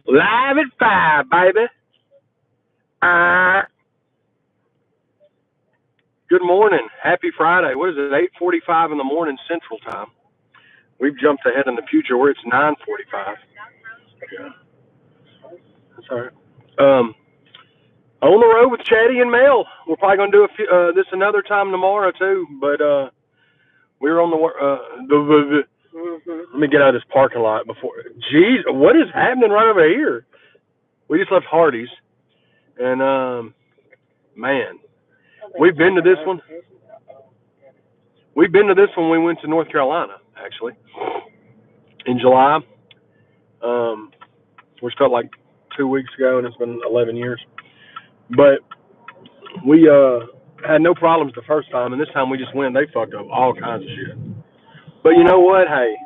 Live at 5, baby. Good morning. Happy Friday. What is it, 8:45 in the morning Central Time? We've jumped ahead in the future where it's 9:45. Yeah. That's all right. On the road with Chaddy and Mel. We're probably going to do this another time tomorrow, too. But we're on the let me get out of this parking lot before. Jeez, what is happening right over here? We just left Hardee's. And, man, we've been to this one. We've been to this one when we went to North Carolina, actually, in July, which felt like 2 weeks ago, and it's been 11 years. But we had no problems the first time, and this time we just went. They fucked up all kinds of shit. But you know what? Hey,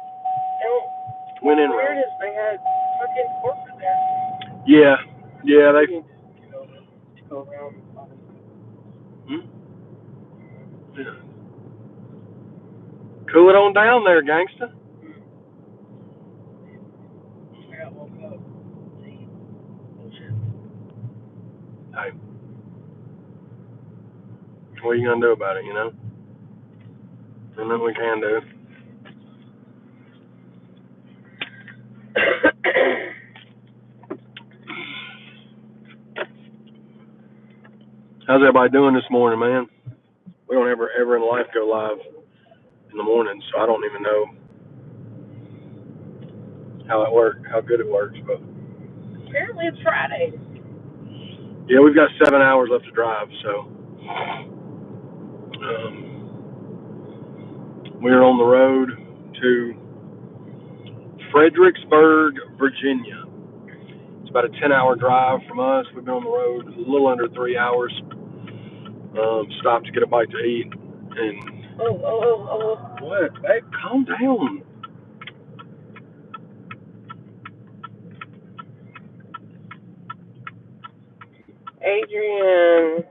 went in. Weird is they had fucking corporate there. Yeah, they. Go around. Yeah. Cool it on down there, gangsta. I got woke up. See. Bullshit. Hey, what are you gonna do about it? You know, there's nothing we can do. How's everybody doing this morning, man? We don't ever in life go live in the morning, so I don't even know how good it works. But apparently it's Friday. yeah, we've got 7 hours left to drive, so we're on the road to Fredericksburg, Virginia. It's about a 10-hour drive from us. We've been on the road a little under 3 hours. Stopped to get a bite to eat. And what? Hey, calm down. Adrian,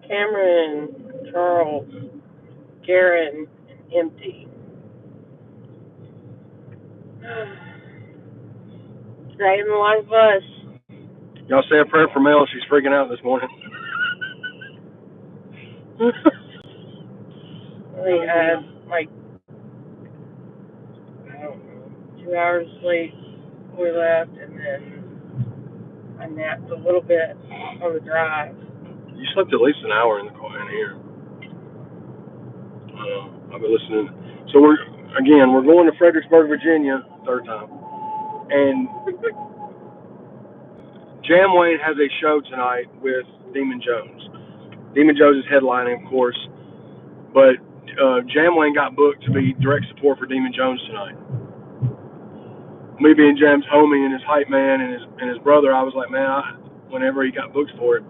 Cameron, Charles, Garen, empty. Right in the line bus. Y'all say a prayer for Mel. She's freaking out this morning. We had like, I don't know, 2 hours sleep. We left, and then I napped a little bit on the drive. You slept at least an hour in the car in here. I've been listening. So we're going to Fredericksburg, Virginia, third time, and JAMWAYNE has a show tonight with Demon Jones. Demon Jones is headlining, of course, but JAMWAYNE got booked to be direct support for Demon Jones tonight. Me being Jam's homie and his hype man and his brother, I was like, man, whenever he got booked for it,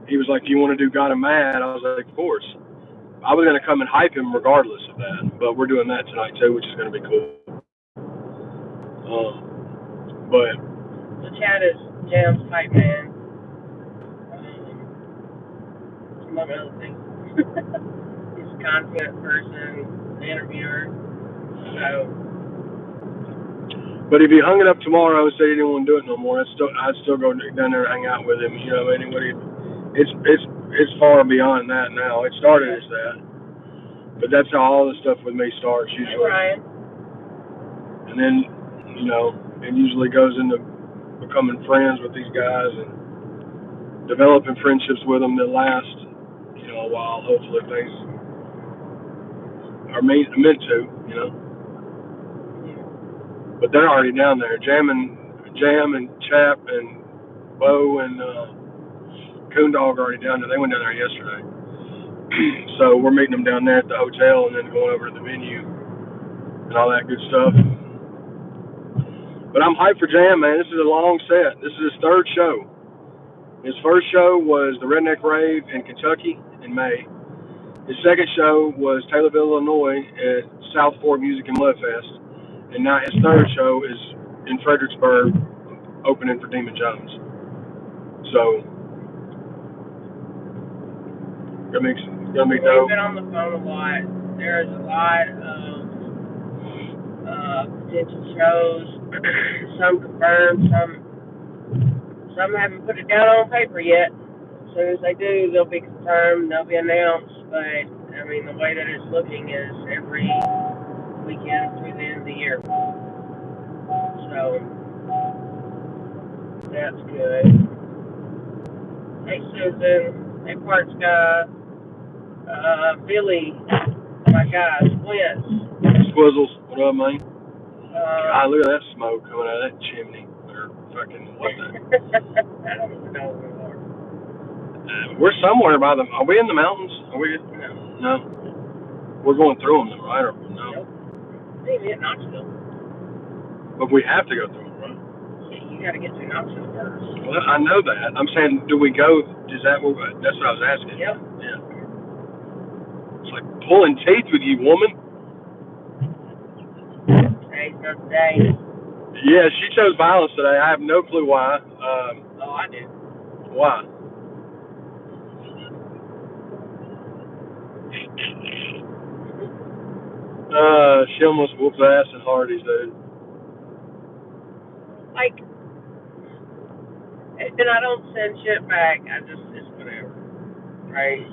he was like, do you want to do Got Him Mad? I was like, of course. I was going to come and hype him regardless of that, but we're doing that tonight too, which is going to be cool. But so Chad is Jam's hype man, among other things. He's a confident person, interviewer. So. But if he hung it up tomorrow and said he didn't want to do it no more, I'd still go down there and hang out with him. You know, anybody. It's far beyond that now. It started as that, but that's how all the stuff with me starts usually. Hey, Ryan. And then, you know, it usually goes into becoming friends with these guys and developing friendships with them that last, you know, a while. Hopefully things are meant to, you know. But they're already down there. Jam and Chap and Bo and Coondog are already down there. They went down there yesterday. So we're meeting them down there at the hotel and then going over to the venue and all that good stuff. But I'm hyped for Jam, man. This is a long set. This is his third show. His first show was the Redneck Rave in Kentucky in May. His second show was Taylorville, Illinois at South Fork Music and Mud Fest. And now his third show is in Fredericksburg, opening for Demon Jones. So, gonna be dope. We've been on the phone a lot. There's a lot of potential shows. Some confirmed, some haven't put it down on paper yet. As soon as they do, they'll be confirmed, they'll be announced. But I mean, the way that it's looking is every weekend through the end of the year. So that's good. Hey Susan, hey Parts Guy, Billy, my guy, Squints. Squizzles, what up, man? God, look at that smoke coming out of that chimney. Or fucking, what the? I don't even know where we are. We're somewhere by the, are we in the mountains? Are we? No. We're going through them, though, right? Or no? Nope. Maybe at Knoxville. But we have to go through them, right? Yeah, you gotta get to Knoxville first. Well, I know that. I'm saying, do we go, is that what, that's what I was asking. Yep. Yeah. It's like pulling teeth with you, woman. Today's not the day. Yeah, she chose violence today. I have no clue why. Oh, I do. Why? She almost whooped ass at Hardy's, dude. Like, and I don't send shit back. It's whatever, right?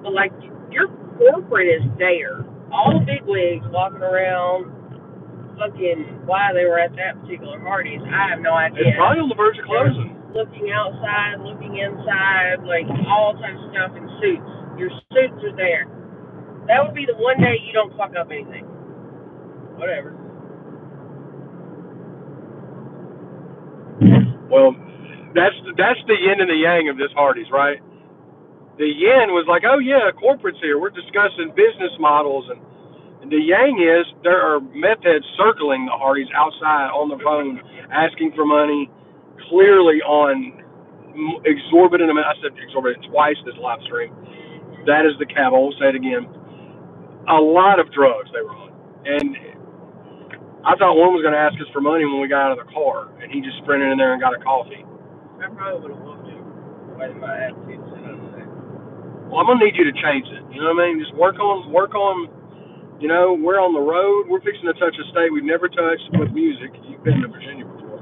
But like, your corporate is there. All the big wigs walking around, fucking why they were at that particular Hardy's, I have no idea. It's probably on the verge of closing. Looking outside, looking inside, like all types of stuff in suits. Your suits are there. That would be the one day you don't fuck up anything. Whatever. Well, that's the yin and the yang of this Hardy's, right? The yin was like, oh yeah, corporate's here. We're discussing business models, and the yang is there are meth heads circling the Hardy's outside on the phone, asking for money, clearly on exorbitant amount. I said exorbitant twice this live stream. That is the cab. I won't say it again. A lot of drugs they were on, and I thought one was going to ask us for money when we got out of the car, and he just sprinted in there and got a coffee. I probably would have whooped him. Why did my attitude sit on that? Well, I'm going to need you to change it. You know what I mean? Just work on. You know, we're on the road. We're fixing to touch a state we've never touched with music. You've been to Virginia before.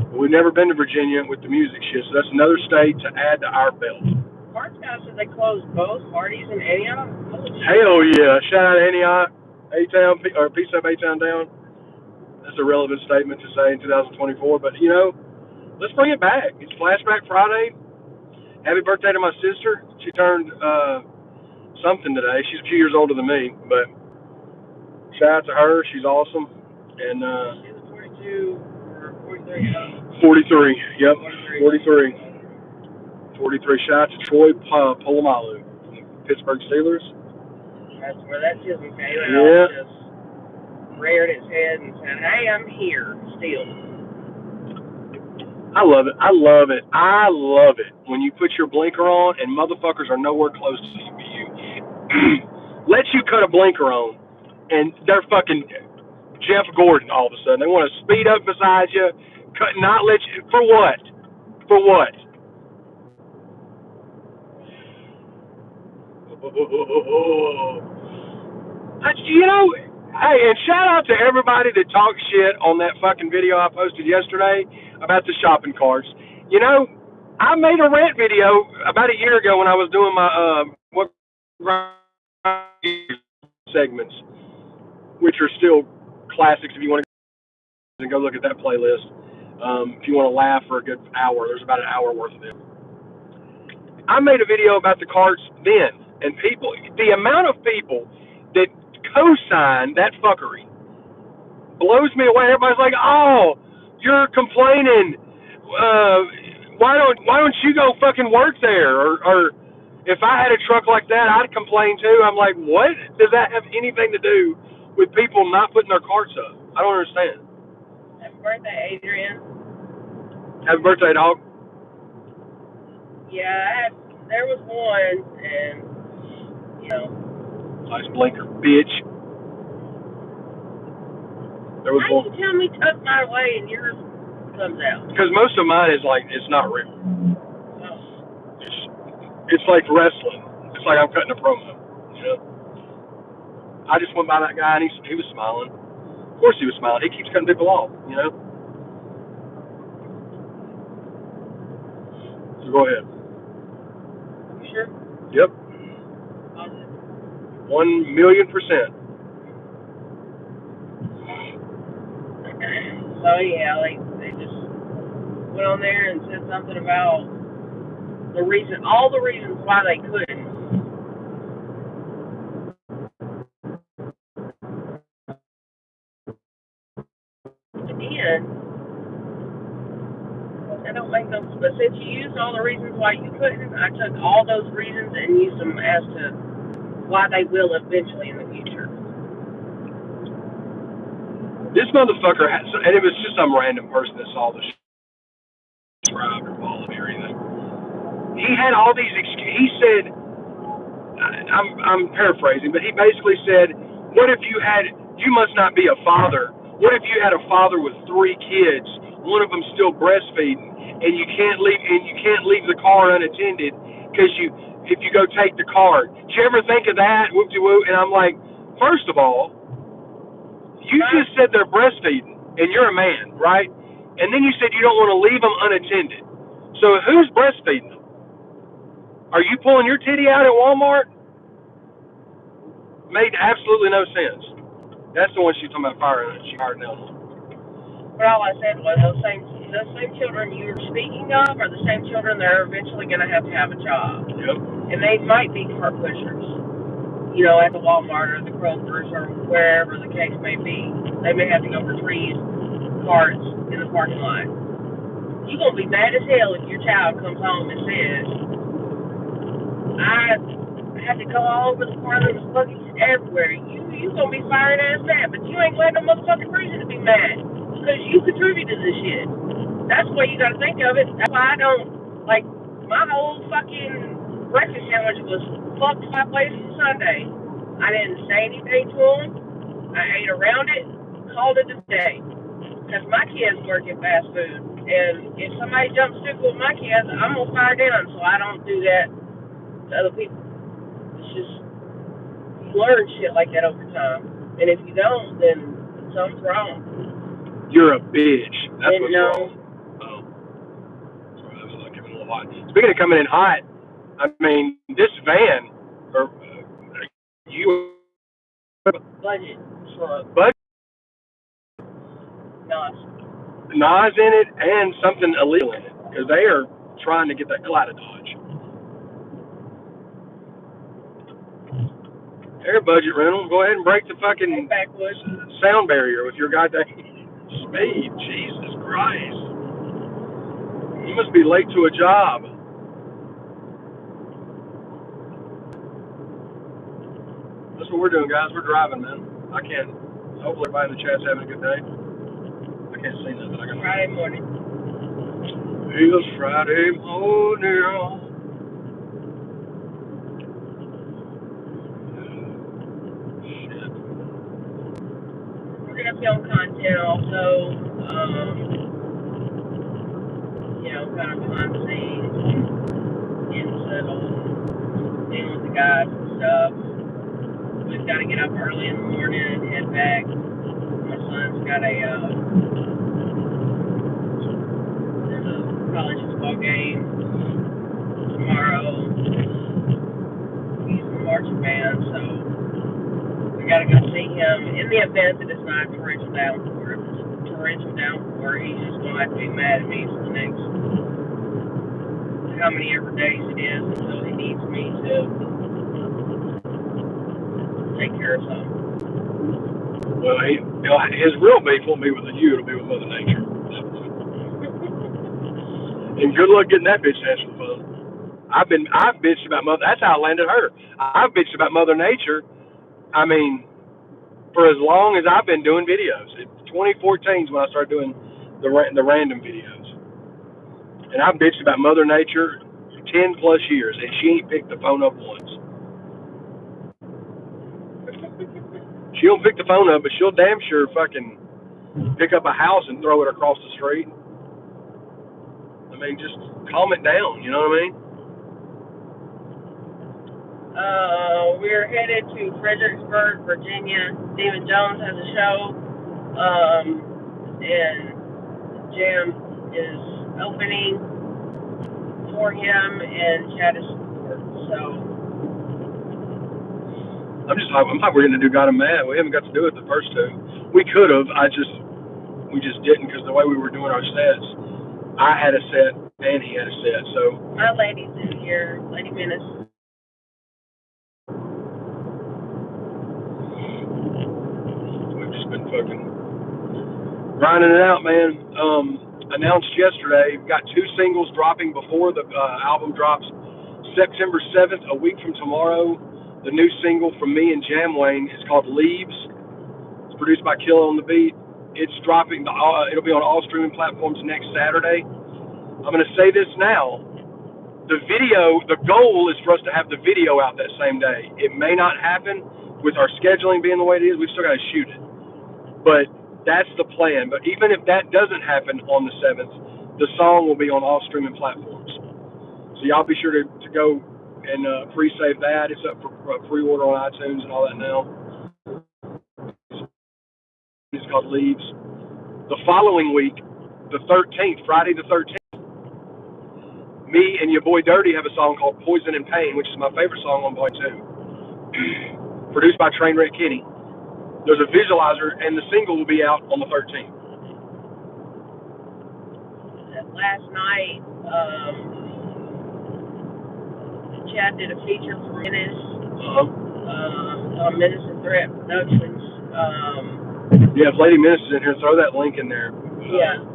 But we've never been to Virginia with the music shit, so that's another state to add to our belt. Parts Guy said they closed both Hardy's in Antioch. Hell yeah. Shout out to Antioch, A-Town, or Peace Up A-Town Down. That's a relevant statement to say in 2024, but, you know, let's bring it back. It's Flashback Friday. Happy birthday to my sister. She turned something today. She's a few years older than me, but shout out to her. She's awesome. And she was 42 or 43. 43. Yep. 43. 43. Shout out to Troy Polamalu, Pittsburgh Steelers. That's where that chisel came out. Yeah. Just reared its head and said, "Hey, I'm here still." I love it. I love it. I love it when you put your blinker on and motherfuckers are nowhere close to you. Let you cut a blinker on, and they're fucking Jeff Gordon all of a sudden. They want to speed up beside you, not let you. For what? For what? You know, hey, and shout out to everybody that talked shit on that fucking video I posted yesterday about the shopping carts. You know, I made a rant video about a year ago when I was doing my segments, which are still classics if you want to go look at that playlist. If you want to laugh for a good hour, there's about an hour worth of them. I made a video about the carts then, and people, the amount of people that co-sign that fuckery blows me away. Everybody's like, "Oh, you're complaining. Why don't you go fucking work there?" Or if I had a truck like that, I'd complain too. I'm like, what does that have anything to do with people not putting their carts up? I don't understand. Happy birthday, Adrian. Happy birthday, dog. Yeah, there was one, and you know. Nice blinker, bitch. There was How one. you tell me tuck mine away and yours comes out? Because most of mine is like, it's not real. Oh. It's like wrestling. It's like I'm cutting a promo, you know? I just went by that guy and he was smiling. Of course he was smiling. He keeps cutting people off, you know. So go ahead. You sure? Yep. Positive. 1,000,000%. So yeah, like they just went on there and said something about all the reasons why they couldn't. And that don't make no sense. But since you used all the reasons why you couldn't, I took all those reasons and used them as to why they will eventually in the future. This motherfucker had, and it was just some random person that saw the subscribe or follow me or anything. He had all these excuses. He said, I'm paraphrasing, but he basically said, what if you must not be a father. What if you had a father with 3 kids, one of them still breastfeeding, and you can't leave the car unattended because if you go take the car. Did you ever think of that? Whoop-de-whoop. And I'm like, first of all, you just said they're breastfeeding, and you're a man, right? And then you said you don't want to leave them unattended. So who's breastfeeding them? Are you pulling your titty out at Walmart? Made absolutely no sense. That's the one she's talking about firing. She fired down on. But all I said was those same children you were speaking of are the same children that are eventually going to have a job. Yep. And they might be cart pushers, you know, at the Walmart or the Kroger's or wherever the case may be. They may have to go retrieve carts in the parking lot. You're going to be mad as hell if your child comes home and says, I had to go all over the parlor, there's buggies everywhere. You going to be fired ass mad, but you ain't got no motherfucking reason to be mad because you contributed to this shit. That's the way you got to think of it. That's why I don't, like, my whole fucking breakfast sandwich was fucked 5 ways from Sunday. I didn't say anything to them. I ate around it, called it a day. Because my kids work in fast food. And if somebody jumps stupid with my kids, I'm going to fire down. So I don't do that to other people. It's just, you learn shit like that over time. And if you don't, then something's wrong. You're a bitch. That's what's no. wrong. Oh. Sorry, that was like coming a little hot. Speaking of coming in hot, I mean, this van, or you... Budget truck. Budget? Nas in it and something illegal in it. Because they are trying to get that hell out of Dodge. Air budget rental. Go ahead and break the fucking sound barrier with your goddamn speed. Jesus Christ. You must be late to a job. That's what we're doing, guys. We're driving, man. I can't. Hopefully everybody in the chat's having a good day. I can't see nothing. I got Friday morning. It's Friday morning. We're going to film content also, you know, kind of behind the scenes, getting settled, dealing with the guys and stuff. We've got to get up early in the morning and head back. My son's got there's a college football game tomorrow. He's in the marching band, so we got to go see him. In the event that it's not a torrential downpour, if it's a torrential downpour, he's just going to have to be mad at me for the next how many ever days it is until he needs me to take care of something. Well, his real beef won't be with you, it'll be with Mother Nature. And good luck getting that bitch to answer the phone. I've bitched about Mother. That's how I landed her. I've bitched about Mother Nature. I mean, for as long as I've been doing videos. 2014 is when I started doing the random videos. And I've bitched about Mother Nature 10 plus years, and she ain't picked the phone up once. She don't pick the phone up, but she'll damn sure fucking pick up a house and throw it across the street. I mean, just calm it down, you know what I mean? We're headed to Fredericksburg, Virginia. Demon Jones has a show, and Jam is opening for him, and Chaddy support. So I'm happy we're going to do Got 'Em Mad. We haven't got to do it the first two. We could have. We just didn't because the way we were doing our sets, I had a set and he had a set. So my lady's in here, Lady Menace. We've just been fucking grinding it out, man. Announced yesterday, we've got 2 singles dropping before the album drops. September 7th, a week from tomorrow, the new single from me and JAMWAYNE is called Leaves. It's produced by Killa on the Beat. It's dropping, it'll be on all streaming platforms next Saturday. I'm going to say this now. The goal is for us to have the video out that same day. It may not happen with our scheduling being the way it is. We've still got to shoot it. But that's the plan. But even if that doesn't happen on the 7th, the song will be on all streaming platforms. So y'all be sure to go and pre-save that. It's up for pre-order on iTunes and all that now. It's called Leaves. The following week, the 13th, Friday the 13th, me and your boy Dirty have a song called Poison and Pain, which is my favorite song on Volume 2. Produced by Trainwreck Kenny. There's a visualizer, and the single will be out on the 13th. Last night, Chad did a feature for Menace on Menace and Threat Productions. Yeah, if Lady Menace is in here, throw that link in there. Yeah.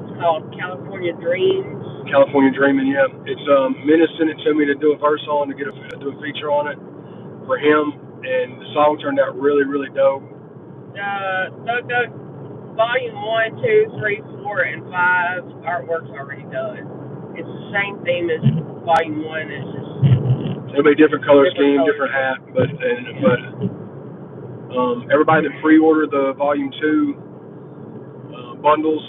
It's called California Dreams. California Dreaming, yeah. It's Menace sent it to me to do a verse on, to do a feature on it for him. And the song turned out really, really dope. The Volume 1, 2, 3, 4, and 5 artwork's already done. It's the same theme as Volume 1. It's just it'll be different color scheme, different hat, but everybody that pre-ordered the Volume 2 bundles,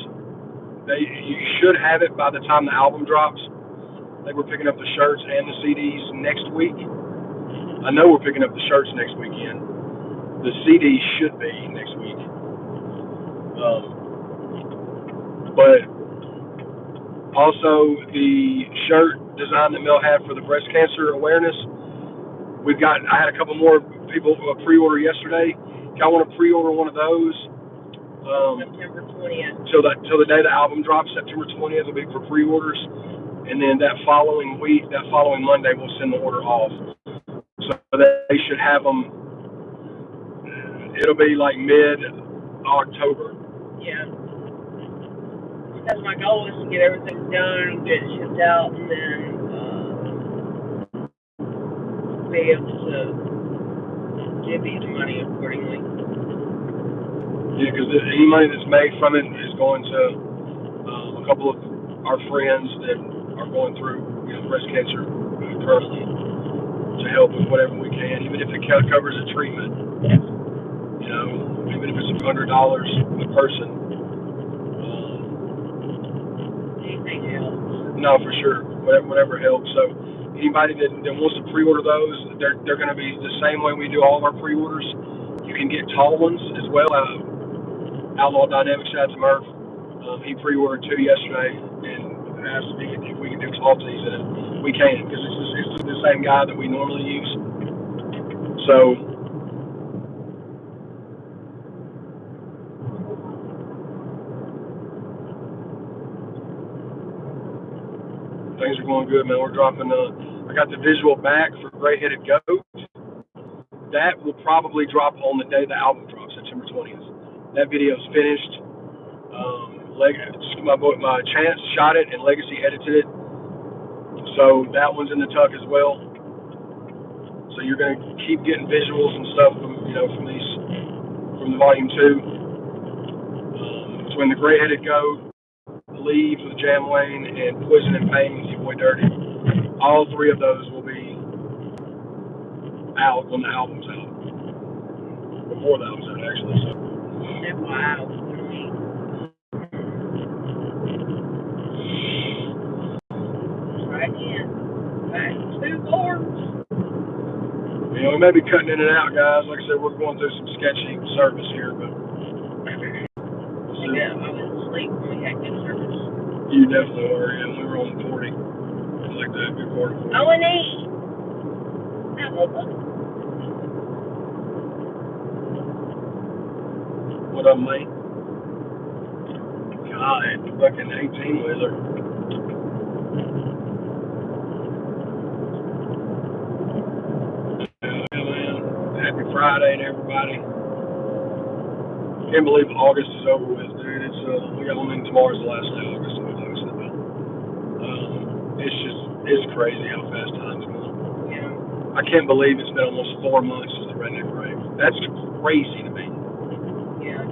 you should have it by the time the album drops. I think we're picking up the shirts and the CDs next week. I know we're picking up the shirts next weekend. The CD should be next week. But also the shirt design that Mel had for the breast cancer awareness, I had a couple more people pre-order yesterday. If y'all want to pre-order one of those, September 20th. Till the day the album drops, September 20th will be for pre-orders. And then that following Monday, we'll send the order off. So they should have them. It'll be like mid-October. Yeah. Because my goal is to get everything done and get it shipped out, and then be able to give you the money accordingly. Yeah, because any money that's made from it is going to a couple of our friends that are going through breast cancer currently, to help with whatever we can, even if it covers a treatment. Even if it's $100 a person. Anything helps. No, for sure. Whatever helps. So anybody that wants to pre-order those, they're going to be the same way we do all of our pre-orders. You can get tall ones as well. Outlaw Dynamics, Chad's Murph. He pre-ordered 2 yesterday and asked if we can do tall tees in it. We can, because it's the same guy that we normally use. So things are going good, man. We're dropping. I got the visual back for Gray-Headed Goat. That will probably drop on the day the album drops, September 20th. That video's finished. My Chance shot it and Legacy edited it. So that one's in the tuck as well. So you're going to keep getting visuals and stuff from the Volume 2. Between the Gray-Headed Goat, Leaves with JAMWAYNE, and Poison and Pain with your boy Dirty. All 3 of those will be out when the album's out. Before the album's out, actually. So. Wow. Try again. Back 2 boards. we may be cutting in and out, guys. Like I said, we're going through some sketchy service here, but yeah, I was asleep when we had good service. You definitely were, and we were on 40. It's like that, good quarter 40. Oh, and 8. What up, mate? God, fucking 18-wheeler. Yeah, man. Happy Friday to everybody. Can't believe August is over with, dude. It's we got one in tomorrow's the last day of August. It's crazy how fast time's going. Yeah. I can't believe it's been almost 4 months since the Redneck Rave. That's crazy to me. Yeah.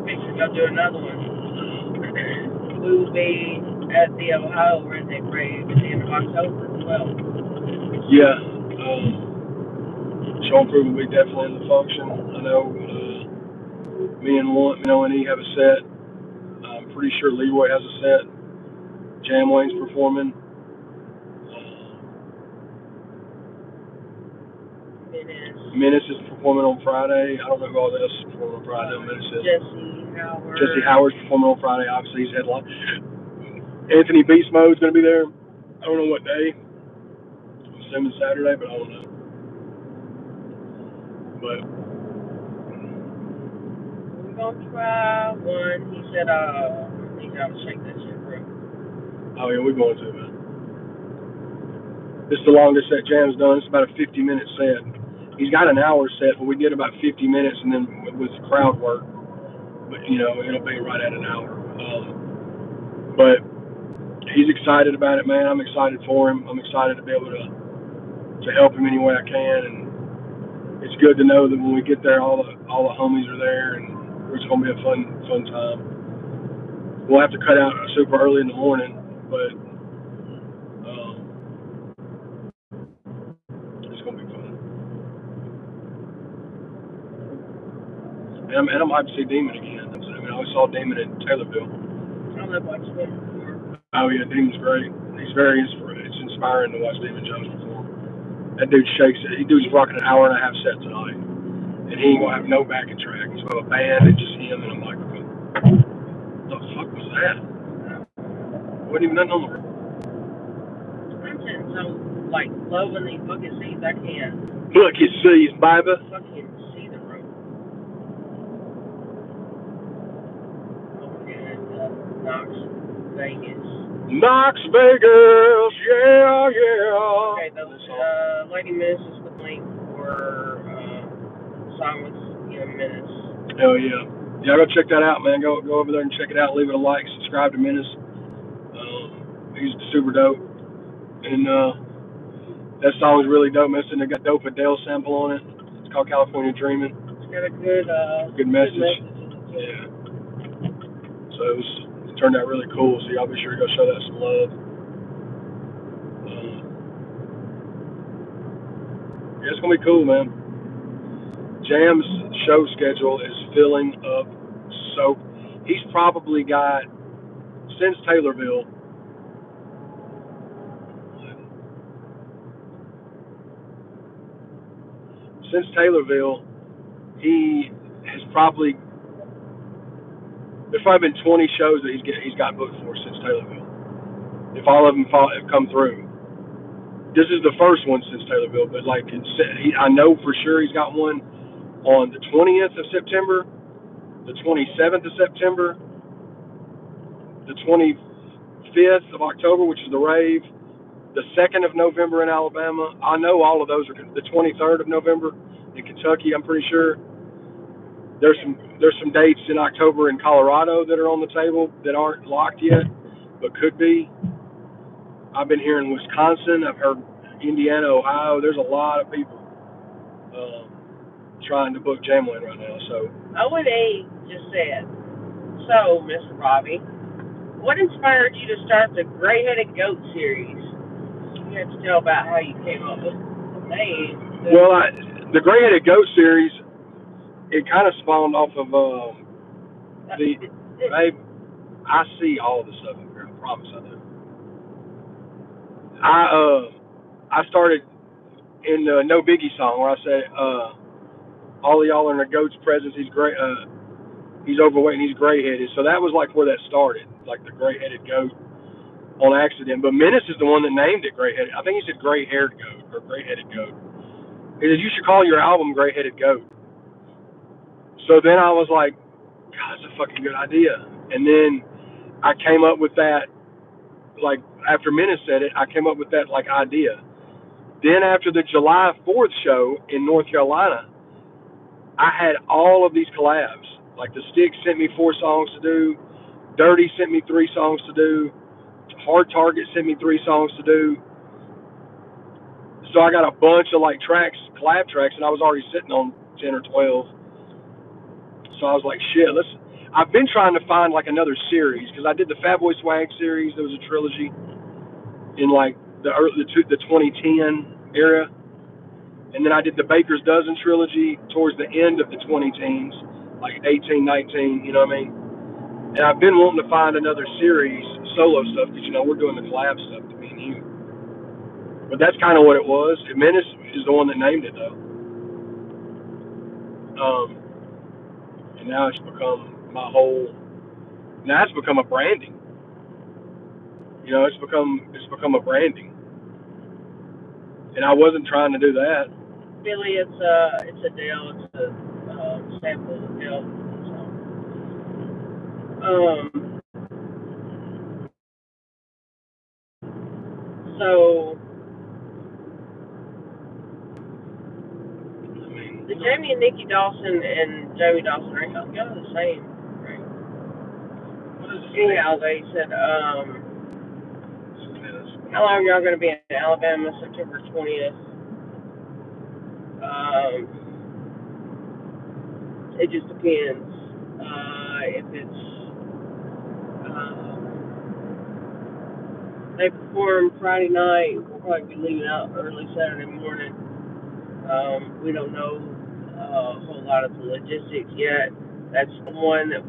We should go do another one. We will be at the Ohio Ranting at the end of October as well. Yeah. Show and Prove will be definitely in the function. I know me and E have a set. I'm pretty sure Leroy has a set. JAMWAYNE's performing. Menace is performing on Friday. I don't know who all else is performing on Friday. Menace is. Jesse Howard's performing on Friday. Obviously, he's headline. Anthony Beast Mode's going to be there. I don't know what day. I'm assuming Saturday, but I don't know. But we're going to try one. He said, you got to shake that shit through. Oh, yeah, we're going to, man. This is the longest set Jam's done. It's about a 50-minute set. He's got an hour set, but we did about 50 minutes, and then with crowd work. But, it'll be right at an hour. But he's excited about it, man. I'm excited for him. I'm excited to be able to help him any way I can, and it's good to know that when we get there, all the homies are there, and it's going to be a fun time. We'll have to cut out super early in the morning, but it's going to be fun. And I'm hyped to see Demon again. I always saw Demon in Taylorville. I've watched him before. Oh yeah, Demon's great. It's inspiring to watch Demon Jones perform. That dude shakes it. Dude's rocking an hour and a half set tonight, and he ain't gonna have no backing track. He's got a band and just him and a microphone. What the fuck was that? Wasn't even nothing on the road. I'm sitting so low in these fucking seats I can't. Look, you see, baby. Fucking see the road. Knox Vegas. Knox Vegas, yeah. Okay, the Lady Miss is the link for song with Menace. Hell yeah. Yeah, go check that out, man. Go over there and check it out. Leave it a like, subscribe to Menace. He's super dope. And that song's really dope, man. It got Dope Adele sample on it. It's called California Dreamin'. It's got a good message. Yeah. So it turned out really cool. So y'all be sure to go show that some love. Yeah, it's gonna be cool, man. Jam's show schedule is filling up. So he's probably got, since Taylorville, he has probably, there's probably been 20 shows that he's got booked for since Taylorville. If all of them have come through. This is the first one since Taylorville, but I know for sure he's got one on the 20th of September, the 27th of September, the 25th of October, which is the rave, the 2nd of November in Alabama. I know all of those are the 23rd of November in Kentucky. I'm pretty sure. There's some dates in October in Colorado that are on the table that aren't locked yet, but could be. I've been hearing Wisconsin. I've heard Indiana, Ohio. There's a lot of people trying to book JAMWAYNE right now. So O&A just said, so, Mr. Robbie, what inspired you to start the Gray-Headed Goat series? You have to tell about how you came up with the name. Well, the Gray-Headed Goat series, it kind of spawned off of I see all the stuff up here. I promise I do. I started in the No Biggie song where I say, all of y'all are in a goat's presence. He's great. He's overweight and he's gray-headed. So that was like where that started, like the gray-headed goat on accident. But Menace is the one that named it gray-headed. I think he said gray-haired goat or gray-headed goat. He said, you should call your album Gray-Headed Goat. So then I was like, God, that's a fucking good idea. And then I came up with that, like, after Menace said it, I came up with that, like, idea. Then after the July 4th show in North Carolina, I had all of these collabs. Like, the Sticks sent me 4 songs to do. Dirty sent me 3 songs to do. Hard Target sent me 3 songs to do. So I got a bunch of, like, tracks, collab tracks, and I was already sitting on 10 or 12. So I was like, shit, I've been trying to find, like, another series, because I did the Fat Boy Swag series. There was a trilogy in, like, the 2010 era. And then I did the Baker's Dozen trilogy towards the end of the 2010s, like 18, 19, you know what I mean? And I've been wanting to find another series, solo stuff, because, you know, we're doing the collab stuff to me and you. But that's kind of what it was. Menace is the one that named it, though. And now it's become now it's become a branding. You know, it's become a branding. And I wasn't trying to do that. Really, it's a deal. It's a sample of the deal. So I mean, the Jamie and Nikki Dawson and Jamie Dawson are y'all the same, right? Anyhow, they said, how long are y'all going to be in Alabama? September 20th. It just depends. If it's they perform Friday night, we'll probably be leaving out early Saturday morning. We don't know a whole lot of the logistics yet. That's the one that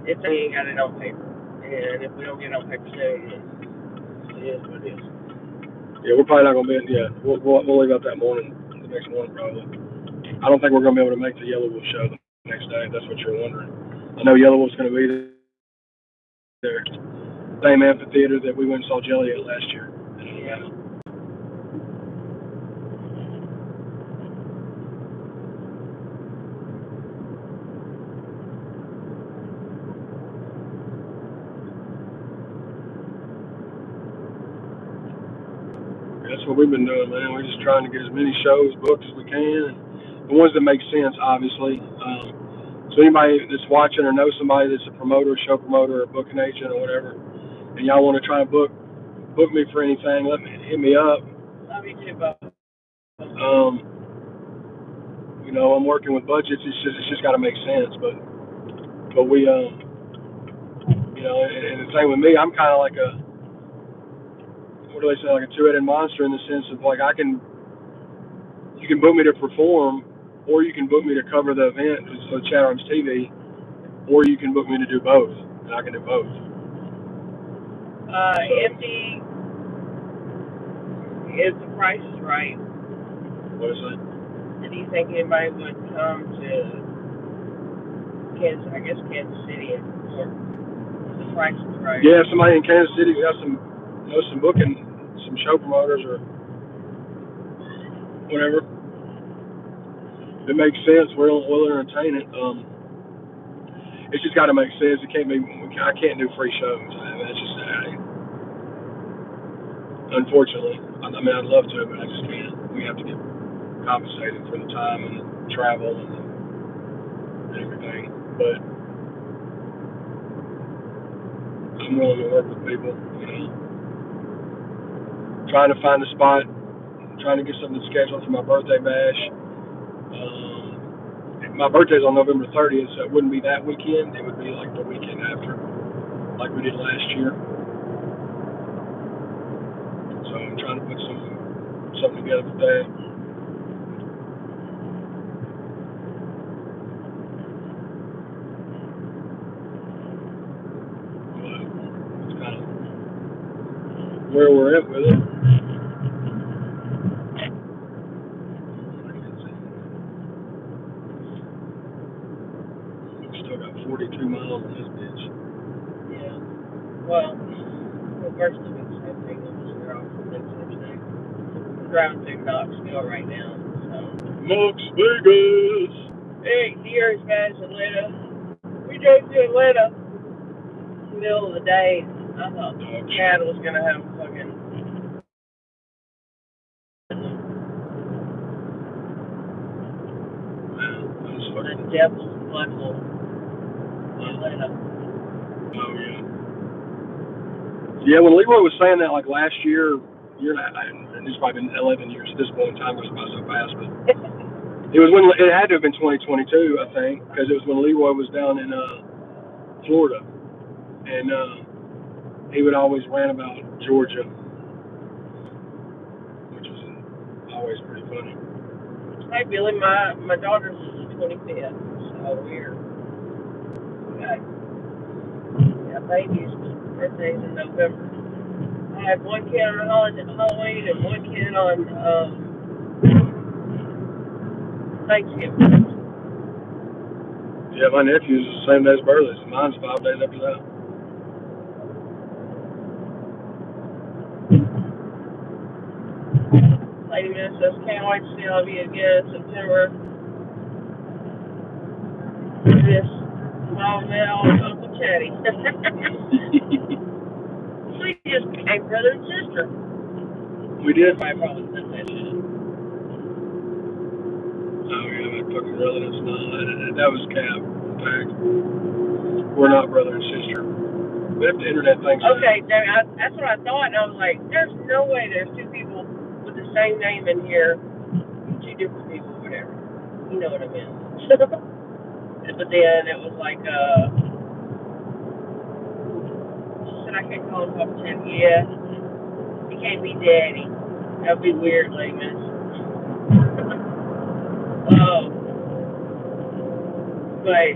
if they ain't got it on paper. And if we don't get it on paper soon, it is what it is. Yeah, we're probably not going to be, we'll leave out that morning, the next morning probably. I don't think we're going to be able to make the Yellow Wolf show the next day, if that's what you're wondering. I know Yellow Wolf's going to be there. Same amphitheater that we went and saw Jelly at last year. Yeah. That's what we've been doing, man. We're just trying to get as many shows booked as we can. The ones that make sense, obviously. So anybody that's watching or knows somebody that's a promoter, show promoter, or booking agent or whatever, and y'all want to try and book me for anything, hit me up. Love you too, Bob. You know, I'm working with budgets. It's just got to make sense. But we, you know, and the same with me. I'm kind of like a, what do they say, like a two-headed monster in the sense of like you can book me to perform, or you can book me to cover the event, so ChadArmesTV, or you can book me to do both, and I can do both. If the price is right, What is it? do you think anybody would come to Kansas City and perform? If the price is right. Yeah, if somebody in Kansas City got some booking, some show promoters or whatever. If it makes sense, we'll entertain it. It's just got to make sense. It can't be. I can't do free shows. That's just unfortunately. I mean, I'd love to, but I just can't. We have to get compensated for the time and the travel and everything. But I'm willing to work with people. You know, trying to find a spot, trying to get something scheduled for my birthday bash. My birthday's on November 30th, so it wouldn't be that weekend. It would be like the weekend after, like we did last year. So I'm trying to put something together for that. But it's kind of where we're at with it. We still got 42 miles on this bitch. Yeah. Well, we're virtually doing the same thing. I'm just off from next Thursday. We're driving through Knoxville right now. So. Las Vegas. Hey, here's guys, Atlanta. We drove to Atlanta in the middle of the day. I thought Chad was going to have a fucking... The devil's butthole. Atlanta. Oh, yeah. Yeah, when Leroy was saying that, like, last year, and it's probably been 11 years at this point in time, goes by so fast, but it was when, it had to have been 2022, I think, because it was when Leroy was down in Florida, and he would always rant about Georgia, which was always pretty funny. Hey, Billy, my daughter's is the 25th, so we're... got babies' birthdays in November. I had one kid on Halloween and one kid on Thanksgiving. Yeah, my nephew's the same day as Burley's. Mine's 5 days after that. Lady Man says, can't wait to see all of you again in September. This mom and Uncle Chaddy. We just became brother and sister. We did. Everybody probably said that shit. Oh, yeah, my fucking relatives. No, that was cap. In fact, we're not brother and sister. But if the internet thinks okay, that's what I thought, and I was like, there's no way there's two people with the same name in here, two different people, whatever. You know what I mean? But then it was like, she said I can't call him Papa Chaddy. Yeah, he can't be Daddy. That would be weird, like this. But,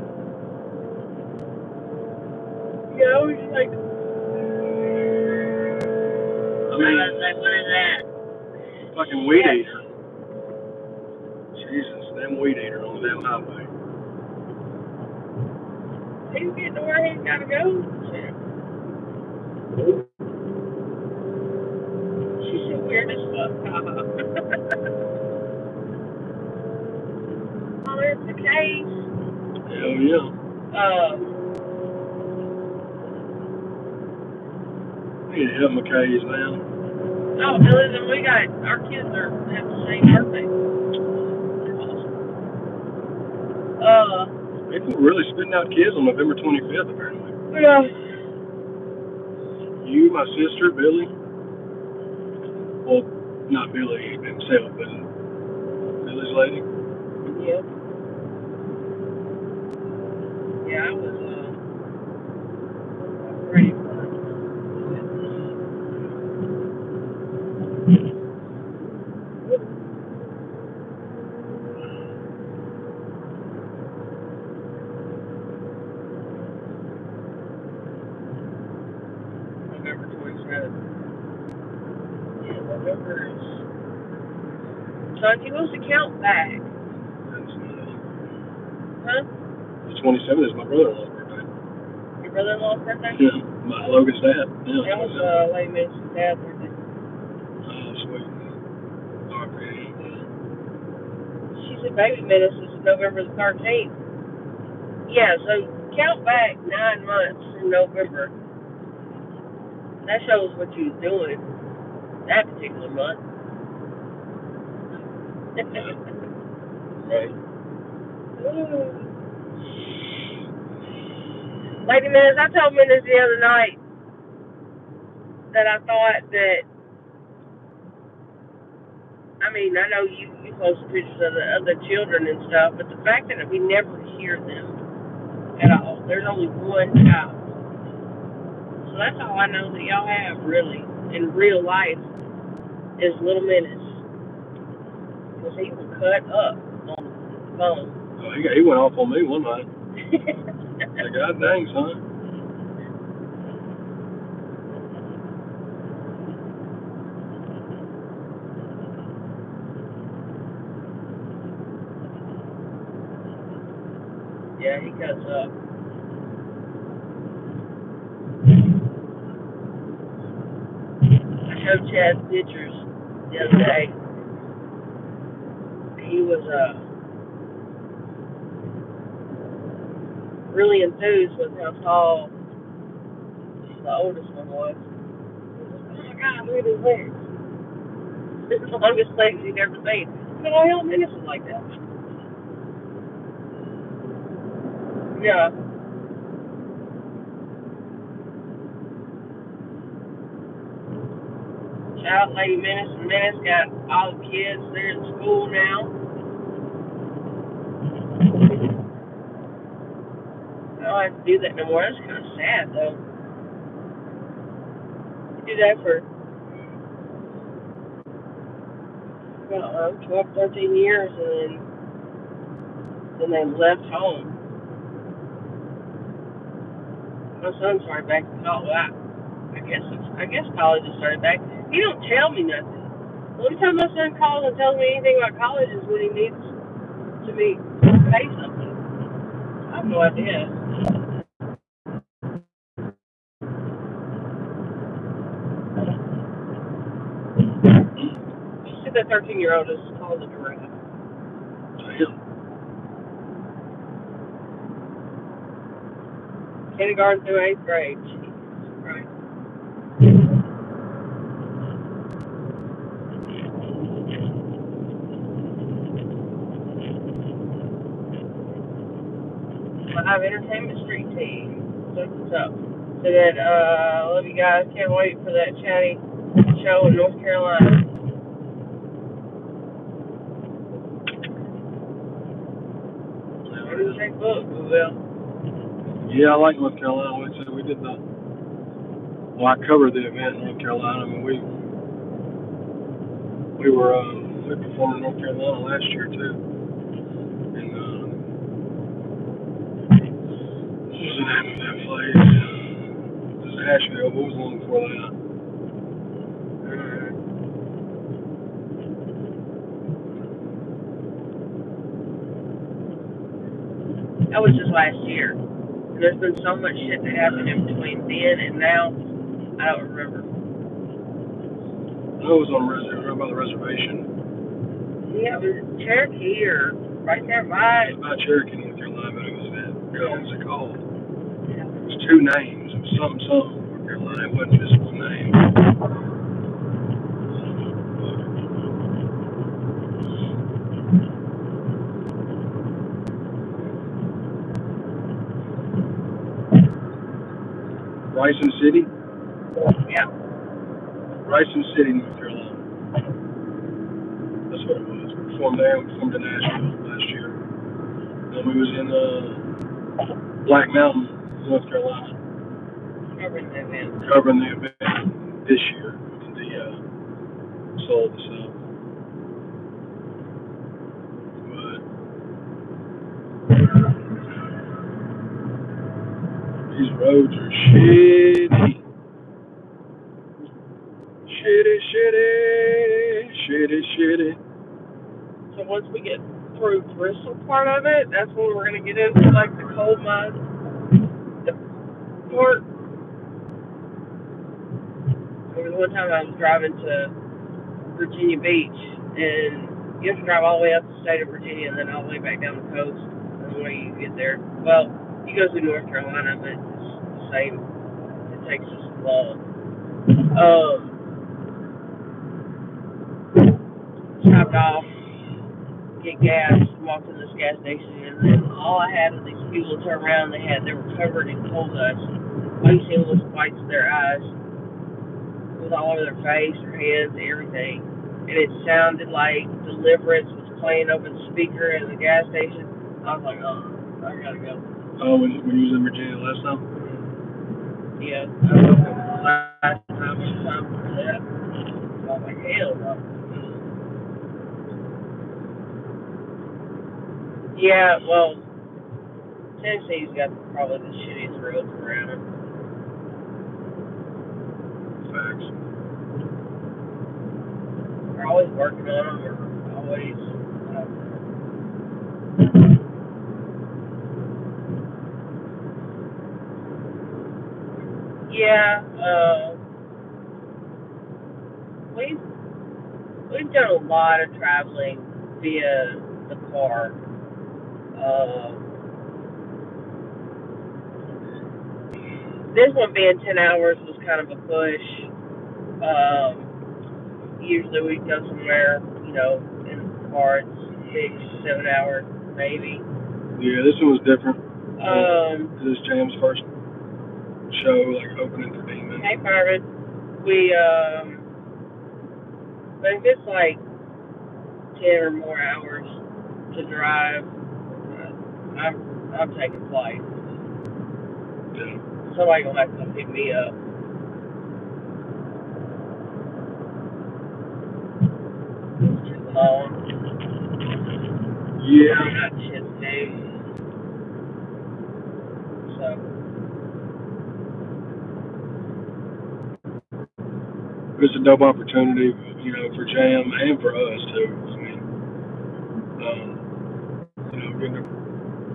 you know, he's like, I mean, what is that? fucking weed eater. Jesus, them weed eater on that highway. He's getting to where he's got to go. She's so weird as fuck. Oh, there's the case. Hell yeah. We need to help McKay's now. Oh, Billy, then we got, our kids have the same birthday. Awesome. People were really spitting out kids on November 25th, apparently. Yeah. You, my sister, Billy. Well, not Billy himself, but Billy's lady. Yep. Yeah, it was pretty fun. November 27th. Yeah, November is... Son, he wants to count back. Huh? The 27th is my brother-in-law's birthday. Your brother-in-law's birthday? Yeah, my Logan's dad. Yeah, that was Lady Man's dad's birthday. Oh, sweet. Oh, I appreciate that. She said baby menace is November the 13th. Yeah, so count back 9 months from November. That shows what you was doing that particular month. Right. Lady Miz, I told Minnie the other night that I thought that, I mean, I know you post pictures of the children and stuff, but the fact that we never hear them at all. There's only one child. So that's all I know that y'all have, really, in real life, is Little Menace. Because he will cut up on the phone. Oh, he went off on me one night. Like, God dang, son. Yeah, he cuts up. I showed Chad pictures the other day. He was really enthused with how tall the oldest one was. He was like, oh my God, look at his legs. This is the longest legs he'd ever seen. But I don't think it's like that. Yeah. Shout out Lady Menace, and Menace got all the kids. They're in school now. I don't have to do that no more. That's kind of sad, though. You do that for about 12, 13 years, and then they left home. My son started back in college. I guess college has started back. He don't tell me nothing. The only time my son calls and tells me anything about college is when he needs to pay something. I have no idea. You said that 13-year-old is called a giraffe. Damn. Kindergarten through 8th grade. Jesus Christ. Live Entertainment Street Team. What's up? So that, love you guys. Can't wait for that Chaddy show in North Carolina. Maybe check book, we will. Yeah, I like North Carolina. We did I covered the event in North Carolina. I mean, we performed in North Carolina last year too. And what was the name of that place? It was Asheville. What was the one before that? That was just last year. And there's been so much shit that happened in between then and now. I don't remember. I know it was right by the reservation. Yeah, it was Cherokee or right there by. It was about Cherokee, North Carolina, but it was what was it called? Yeah. It was two names. It was something North Carolina. It wasn't just one name. Bryson City? Yeah. Bryson City, North Carolina. That's what it was. We performed there. We performed in Asheville last year. And we was in Black Mountain, North Carolina. Covering the event. Covering the event this year in the Soul of the South. But these roads are shitty. Shitty. So once we get through Bristol part of it, that's when we're going to get into like the coal mine, the port. There was one time I was driving to Virginia Beach, and you have to drive all the way up the state of Virginia and then all the way back down the coast. And the way you get there, well, you go through North Carolina, but it's the same. It takes us long. Stopped off, get gas, walked to this gas station, and then all I had was these people turn around. They were covered in coal dust. All you see was whites of their eyes. It was all over their face, their hands, everything. And it sounded like Deliverance was playing over the speaker at the gas station. I was like, oh, I gotta go. Oh, when you was in Virginia last time? Yeah, I was last time before that. So I was like, hell no. Yeah, well, Tennessee's got probably the shittiest roads around. Facts. They're always working on them, or always. Yeah, we've done a lot of traveling via the car. This one being 10 hours was kind of a push. Usually we go somewhere, in the car, it's 6, 7 hours, maybe. Yeah, this one was different. This is Jam's first show, like opening for Demon. Hey, Marvin. But if it's like 10 or more hours to drive, I'm taking flight. Yeah. Somebody gonna have to come pick me up. It's too long. Yeah. I got shit to do. So. It's a dope opportunity, for Jam and for us too. I mean,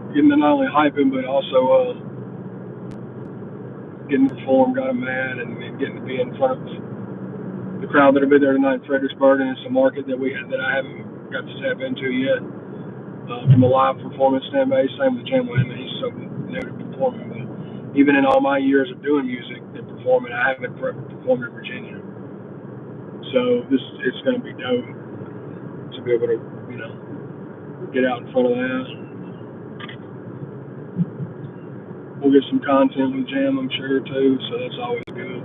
getting to not only hype him, but also getting to perform, got him mad, and getting to be in front of the crowd that'll be there tonight in Fredericksburg, and it's a market that I haven't got to tap into yet. From a live performance standpoint, same with JAMWAYNE. He's so new to performing, but even in all my years of doing music and performing, I haven't performed in Virginia. So it's going to be dope to be able to, get out in front of that. We'll get some content with Jam, I'm sure, too, so that's always good.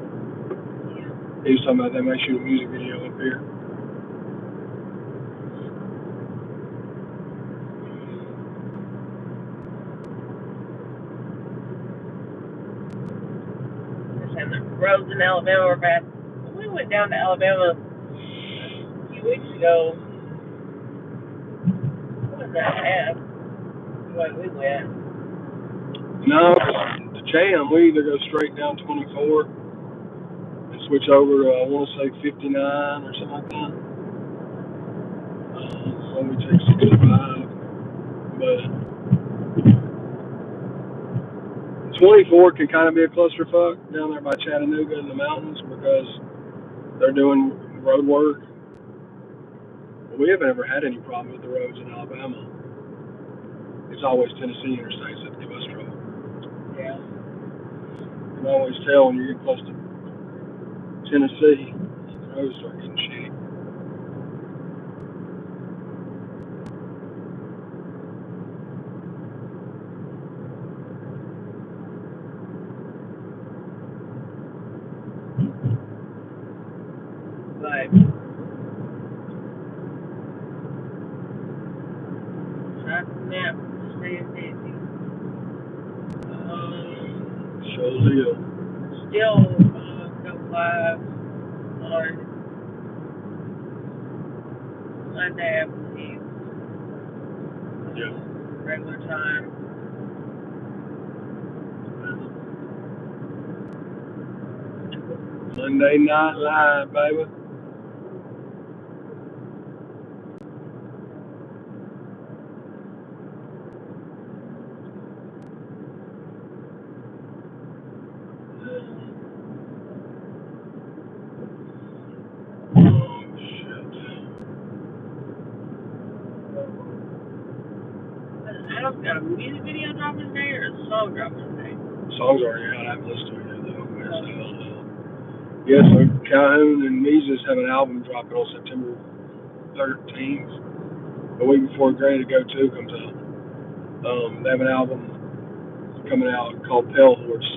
He was talking about they might shoot a music video up here. And the roads in Alabama are bad. We went down to Alabama a few weeks ago. What was that bad? The way we went. No, the Jam, we either go straight down 24 and switch over to, I want to say 59 or something like that. So we take 65, but 24 can kind of be a clusterfuck down there by Chattanooga in the mountains because they're doing road work. We haven't ever had any problem with the roads in Alabama. It's always Tennessee interstates that give us trouble. Yeah. You can always tell when you get close to Tennessee, the roads start getting shitty. But yeah, staying busy. Show deal. Still go live on Sunday afternoon. Yeah. Regular time. Monday Night Live, baby. Adam's got a music video dropping today or a song dropping today? Song's already out. I haven't listened to it yet, though. Yeah, so Calhoun and Mises have an album dropping on September 13th, a week before Granny to Go 2 comes out. They have an album coming out called Pale Horse,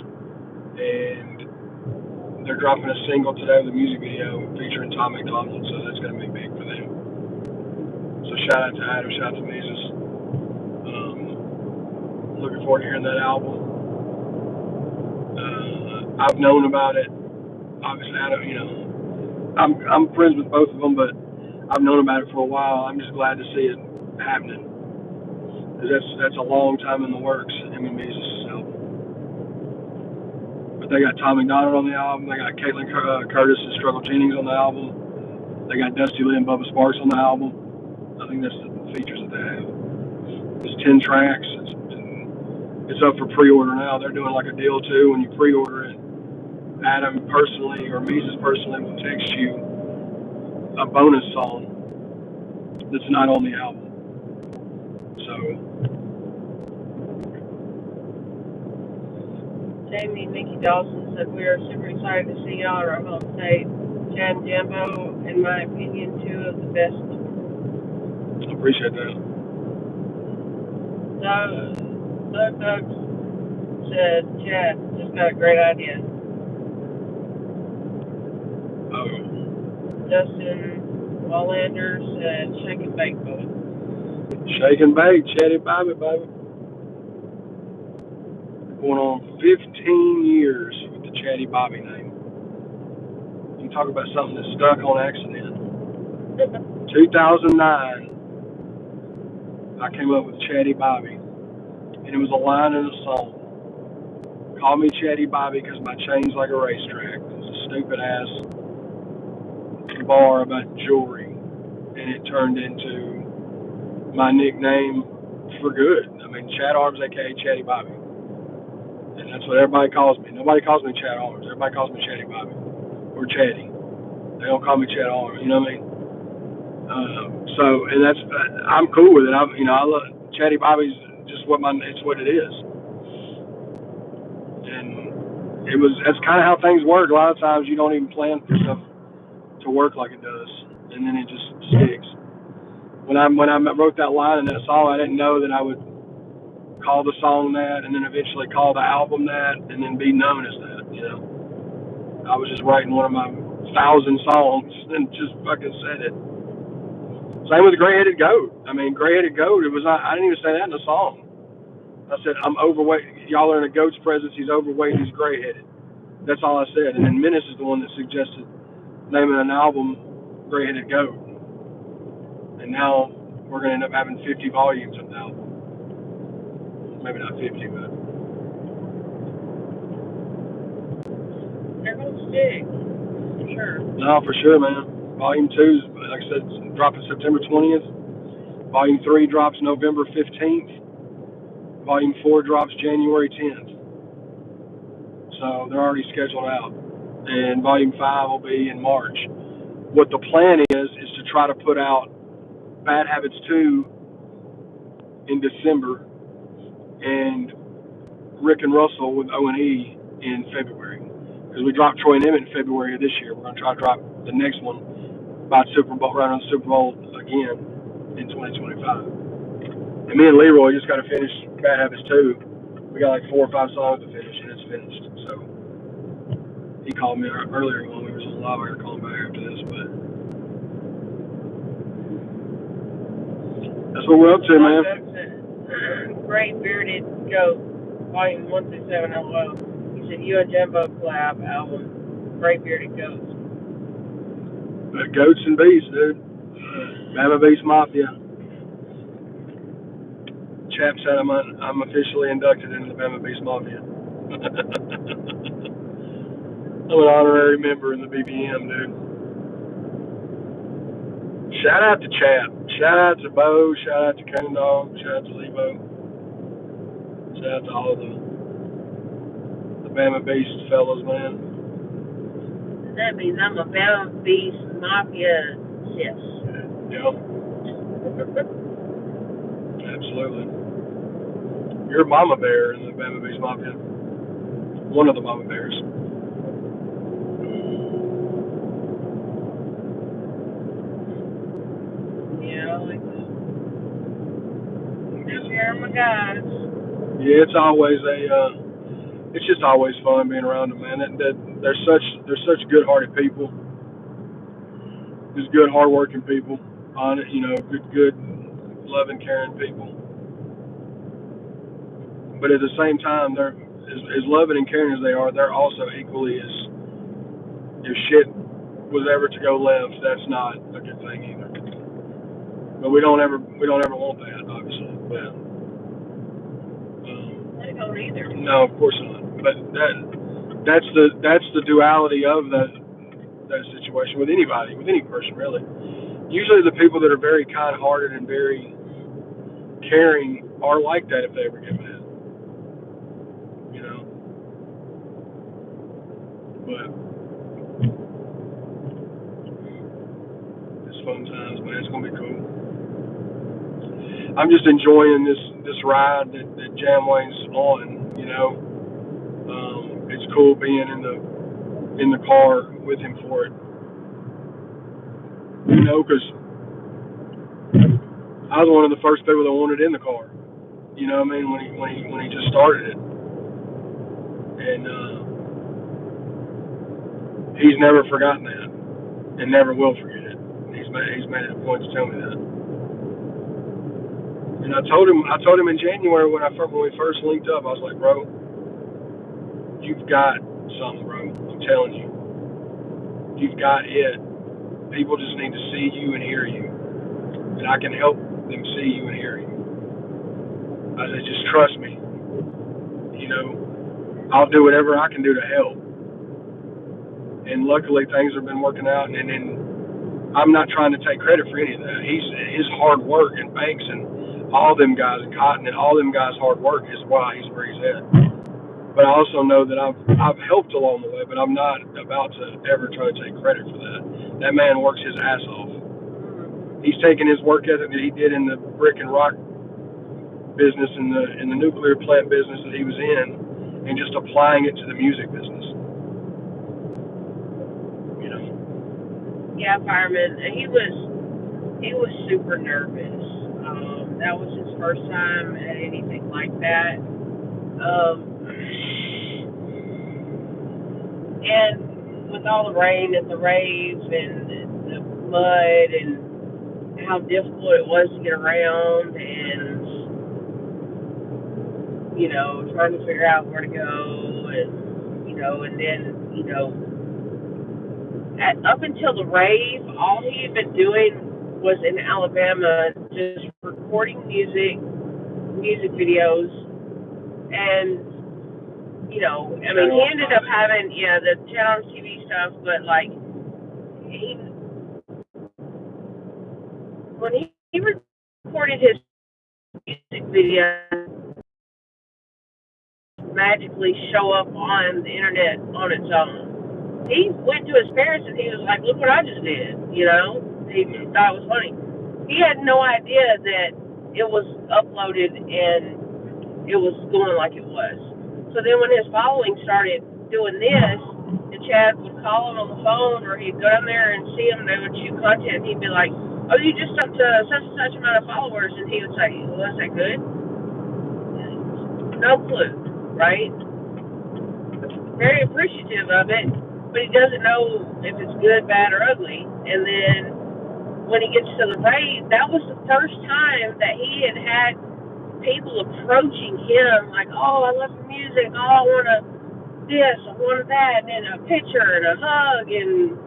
and they're dropping a single today with a music video featuring Tom McDonald, so that's going to be big for them. So shout out to Adam, shout out to Mises. Looking forward to hearing that album. I've known about it. Obviously, I'm friends with both of them, but I've known about it for a while. I'm just glad to see it happening. Because that's a long time in the works, him and Mises' album. But they got Tom McDonald on the album. They got Caitlin Curtis and Struggle Jennings on the album. They got Dusty Lee and Bubba Sparks on the album. I think that's the features that they have. It's 10 tracks. It's up for pre-order now. They're doing like a deal too. When you pre-order it, Adam personally or Mises personally will text you a bonus song that's not on the album. So Jamie and Nikki Dawson said we are super excited to see y'all at our home state. Chad and Jambo, in my opinion, two of the best. I appreciate that. Doug said, Chad, just got a great idea. Oh. Justin Wallander said, shake and bake, boy. Shake and bake, Chaddy Bobby, baby. Going on 15 years with the Chaddy Bobby name. You talk about something that stuck on accident. 2009, I came up with Chaddy Bobby, and it was a line in a song. Call me Chaddy Bobby because my chain's like a racetrack. It was a stupid ass bar about jewelry, and it turned into my nickname for good. I mean, Chad Arms, aka Chaddy Bobby, and that's what everybody calls me. Nobody calls me Chad Arms. Everybody calls me Chaddy Bobby or Chaddy. They don't call me Chad Arms. You know what I mean? And that's I'm cool with it. I love Chaddy Bobby's just it's what it is. And that's kind of how things work. A lot of times you don't even plan for stuff to work like it does, and then it just sticks. When I wrote that line in that song, I didn't know that I would call the song that, and then eventually call the album that, and then be known as that. You know, I was just writing one of my 1,000 songs and just fucking said it. Same with Gray-Headed Goat. I mean, Gray-Headed Goat. I didn't even say that in the song. I said, I'm overweight. Y'all are in a goat's presence. He's overweight. He's gray-headed. That's all I said. And then Menace is the one that suggested naming an album Gray-Headed Goat. And now we're going to end up having 50 volumes of the album. Maybe not 50, but. They're going to stick. For sure. No, for sure, man. Volume 2's, like I said, dropping September 20th. Volume 3 drops November 15th. Volume 4 drops January 10th. So they're already scheduled out. And Volume 5 will be in March. What the plan is to try to put out Bad Habits 2 in December and Rick and Russell with O&E in February. Because we dropped Troy and Emmett in February of this year. We're going to try to drop the next one by Super Bowl, right on Super Bowl again in 2025. And me and Leroy just got to finish Bad Habits 2. We got like 4 or 5 songs to finish, and it's finished. So he called me earlier when we were on live. I got to call him back after this, but that's what we're up to, man. Great Bearded Goat, Volume 1 through 7. LOL. He said you and Jumbo collab album, Great Bearded Goats. Goats and Beasts, dude. Bama Beast Mafia. Chap said I'm officially inducted into the Bama Beast Mafia. I'm an honorary member in the BBM, dude. Shout out to Chap. Shout out to Bo. Shout out to Coondog. Shout out to Lebo. Shout out to all the Bama Beast fellas, man. That means I'm a Bama Beast Mafia, yes. Yeah. Absolutely. You're a mama bear in the Bama Beast Mafia. One of the mama bears. Yeah, I like that. They're my guys. Yeah, it's always it's just always fun being around them, man. They're such good-hearted people. Just good, hard-working people. Honest, good, loving, caring people. But at the same time, they're as loving and caring as they are. They're also equally as, if shit was ever to go left, that's not a good thing either. But we don't ever want that, obviously. But I don't either. no, of course not. But that's the duality of that situation with anybody, with any person really. Usually the people that are very kind-hearted and very caring are like that if they ever get mad. But fun times, man. It's gonna be cool. I'm just enjoying this ride that JAMWAYNE's on. You know, it's cool being in the car with him for it. You know, because I was one of the first people that wanted in the car. You know what I mean? When he just started it, and he's never forgotten that, and never will forget it. He's made it a point to tell me that. And I told him in January when we first linked up, I was like, bro, you've got something, bro. I'm telling you, you've got it. People just need to see you and hear you, and I can help them see you and hear you. I said, just trust me. You know, I'll do whatever I can do to help. And luckily, things have been working out. And I'm not trying to take credit for any of that. His hard work and Banks and all them guys and Cotton and all them guys' hard work is why he's where he's at. But I also know that I've helped along the way, but I'm not about to ever try to take credit for that. That man works his ass off. He's taken his work ethic that he did in the brick and rock business and in the nuclear plant business that he was in, and just applying it to the music business. You know. Yeah, fireman. He was super nervous. That was his first time at anything like that. And with all the rain at the rave and the mud and how difficult it was to get around, and you know, trying to figure out where to go, and you know, and then you know, up until the rave, all he had been doing was in Alabama, just recording music videos, and you know, I mean, he ended up having the ChadArmesTV stuff, but like when he recorded his music videos, magically show up on the internet on its own. He went to his parents and he was like, "Look what I just did," you know. He thought it was funny. He had no idea that it was uploaded and it was going like it was. So then when his following started doing this, and Chad would call him on the phone, or he'd go down there and see him, and they would shoot content, and he'd be like, "Oh, you just up to such and such amount of followers," and he would say, "Well, is that good?" No clue, right? Very appreciative of it, but he doesn't know if it's good, bad, or ugly. And then when he gets to the rave, that was the first time that he had people approaching him like, "Oh, I love your music. Oh, I want this, I want that, and a picture and a hug and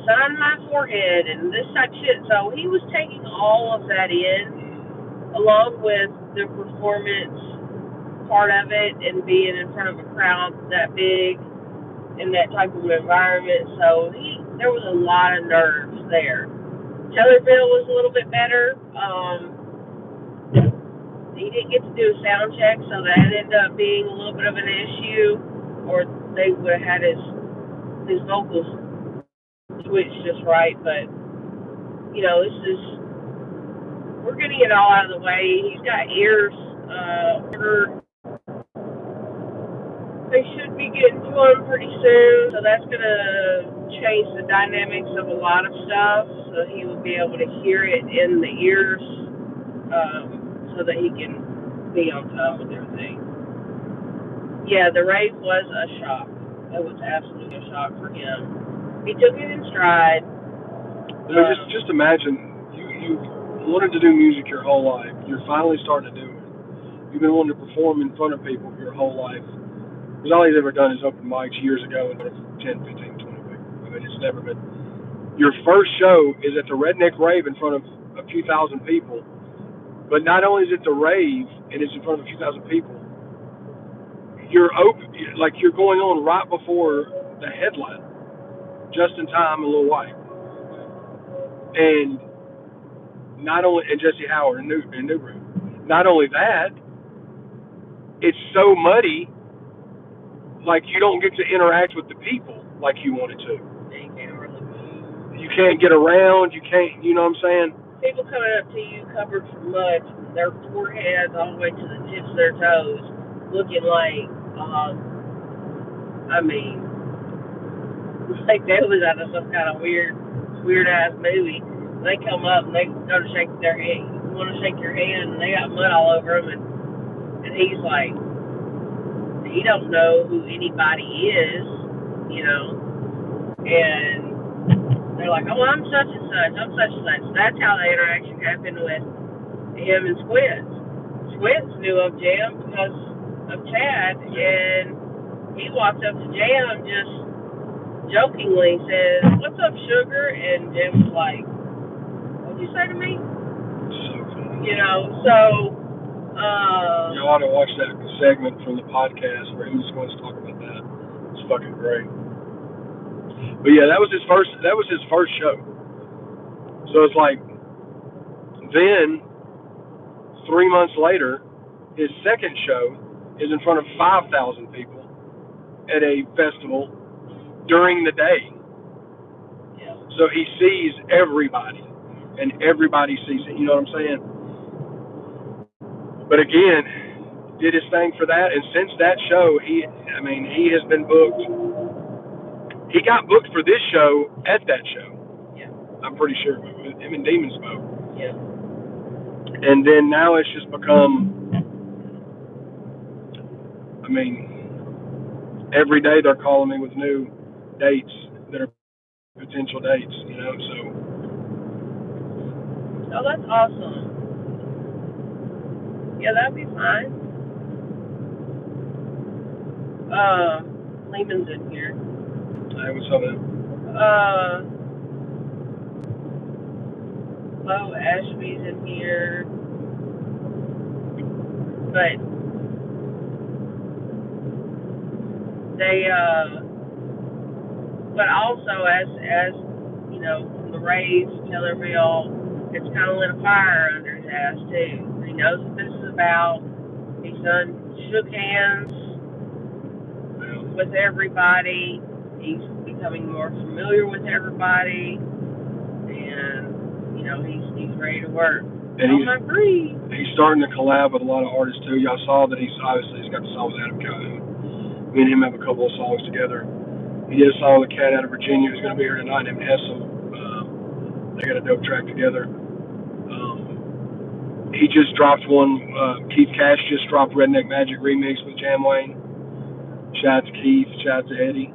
sign my forehead and this type of shit." So he was taking all of that in, along with the performance part of it and being in front of a crowd that big in that type of environment. So there was a lot of nerves there. Taylorville was a little bit better. He didn't get to do a sound check, so that ended up being a little bit of an issue, or they would have had his vocals switched just right. But you know, we're getting it all out of the way. He's got ears ordered. They should be getting to him pretty soon, so that's gonna change the dynamics of a lot of stuff. So he will be able to hear it in the ears. So that he can be on time with everything. Yeah, the rave was a shock. It was absolutely a shock for him. He took it in stride. I mean, just imagine you wanted to do music your whole life. You're finally starting to do it. You've been wanting to perform in front of people your whole life. Because all he's ever done is open mics years ago in front of 10, 15, 20 people. I mean, it's never been. Your first show is at the Redneck Rave in front of a few thousand people. But not only is it the rave and it's in front of a few thousand people, you're open, like you're going on right before the headline, just in time, a little white, and not only and Jesse Howard and Newbrook. Not only that, it's so muddy, like you don't get to interact with the people like you wanted to. You can't really move. you can't get around. You can't. You know what I'm saying? People coming up to you covered from mud, their foreheads all the way to the tips of their toes, looking like, I mean, like they was out of some kind of weird ass movie. They come up and they go to shake their hand, want to shake your hand, and they got mud all over them, and he's like, he don't know who anybody is, you know, and they're like, oh, I'm such and such, I'm such and such. That's how the interaction happened with him and Squints. Squints knew of Jam because of Chad, and he walked up to Jam just jokingly says, what's up, sugar? And Jam was like, what'd you say to me? So funny. You know, so you ought to watch that segment from the podcast where he was going to talk about that. It's fucking great. But yeah, that was his first show. So it's like, then 3 months later, his second show is in front of 5,000 people at a festival during the day. yeah. So he sees everybody, and everybody sees it. You know what I'm saying? But again, did his thing for that, and since that show, he has been booked. He got booked for this show at that show. Yeah. I'm pretty sure. Him and Demon spoke. Yeah. And then now it's just become, I mean, every day they're calling me with new dates that are potential dates, you know, so. Oh, that's awesome. Yeah, that'd be fine. Lehman's in here. Hey, what's up, man? Bo Ashby's in here. But they, but also as you know, from the Rays, Taylorville, it's kind of lit a fire under his ass too. He knows what this is about. He's shook hands with everybody. He's becoming more familiar with everybody, and you know, he's ready to work. And he's starting to collab with a lot of artists too. Y'all saw that he's got the song with Adam Calhoun. Me and him have a couple of songs together. He did a song with a cat out of Virginia who's going to be here tonight named Hessel. They got a dope track together. He just dropped one. Keith Cash just dropped Redneck Magic remix with JAMWAYNE. Shout out to Keith. Shout out to Eddie.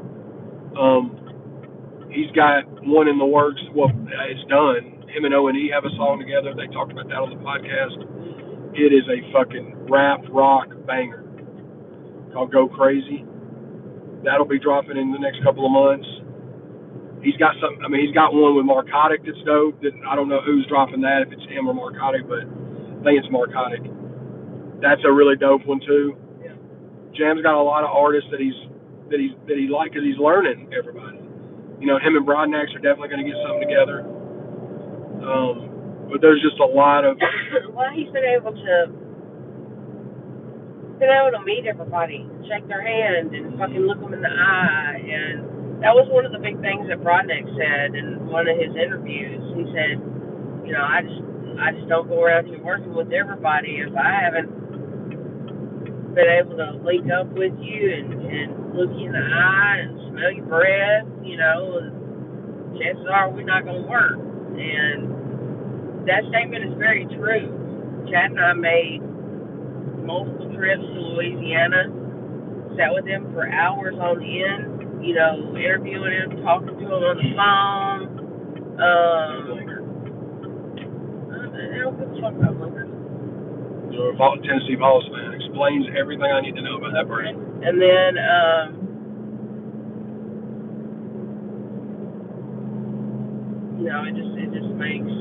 He's got one in the works. Well, it's done. Him and O&E have a song together. They talked about that on the podcast. It is a fucking rap rock banger called Go Crazy. That'll be dropping in the next couple of months. He's got some. I mean, he's got one with Marcotic that's dope. That I don't know who's dropping that, if it's him or Marcotic, but I think it's Marcotic. That's a really dope one too. Yeah. Jam's got a lot of artists that he likes because he's learning everybody. You know, him and Broadnax are definitely going to get something together. But there's just a lot of. Well, he's been able to meet everybody, shake their hand, and fucking look them in the eye. And that was one of the big things that Broadnax said in one of his interviews. He said, you know, I just don't go around here working with everybody if I haven't been able to link up with you and look you in the eye and smell your breath. You know, chances are we're not going to work. And that statement is very true. Chad and I made multiple trips to Louisiana, sat with him for hours on end, you know, interviewing him, talking to him on the phone. I don't give a fuck about blinkers. You're a Tennessee Vols fan. Explains everything I need to know about that person. And then, you know, it just makes.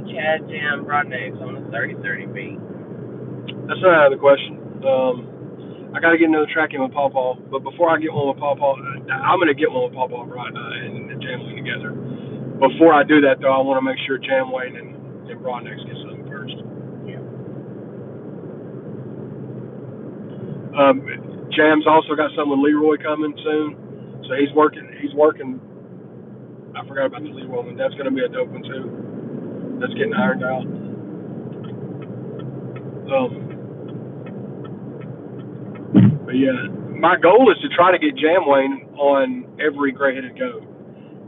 Chad, Jam, Broadnax on the 30-30 beat. That's not out of the question. I got to get another track in with Paw Paw, but before I get one with Paw Paw, I'm going to get one with Paw Paw and JAMWAYNE together. Before I do that, though, I want to make sure JAMWAYNE and Broadnax get something first. Yeah. Jam's also got something with Leroy coming soon, so he's working. I forgot about the Leroy one. That's going to be a dope one too. That's getting ironed out. But yeah, my goal is to try to get JAMWAYNE on every gray-headed goat,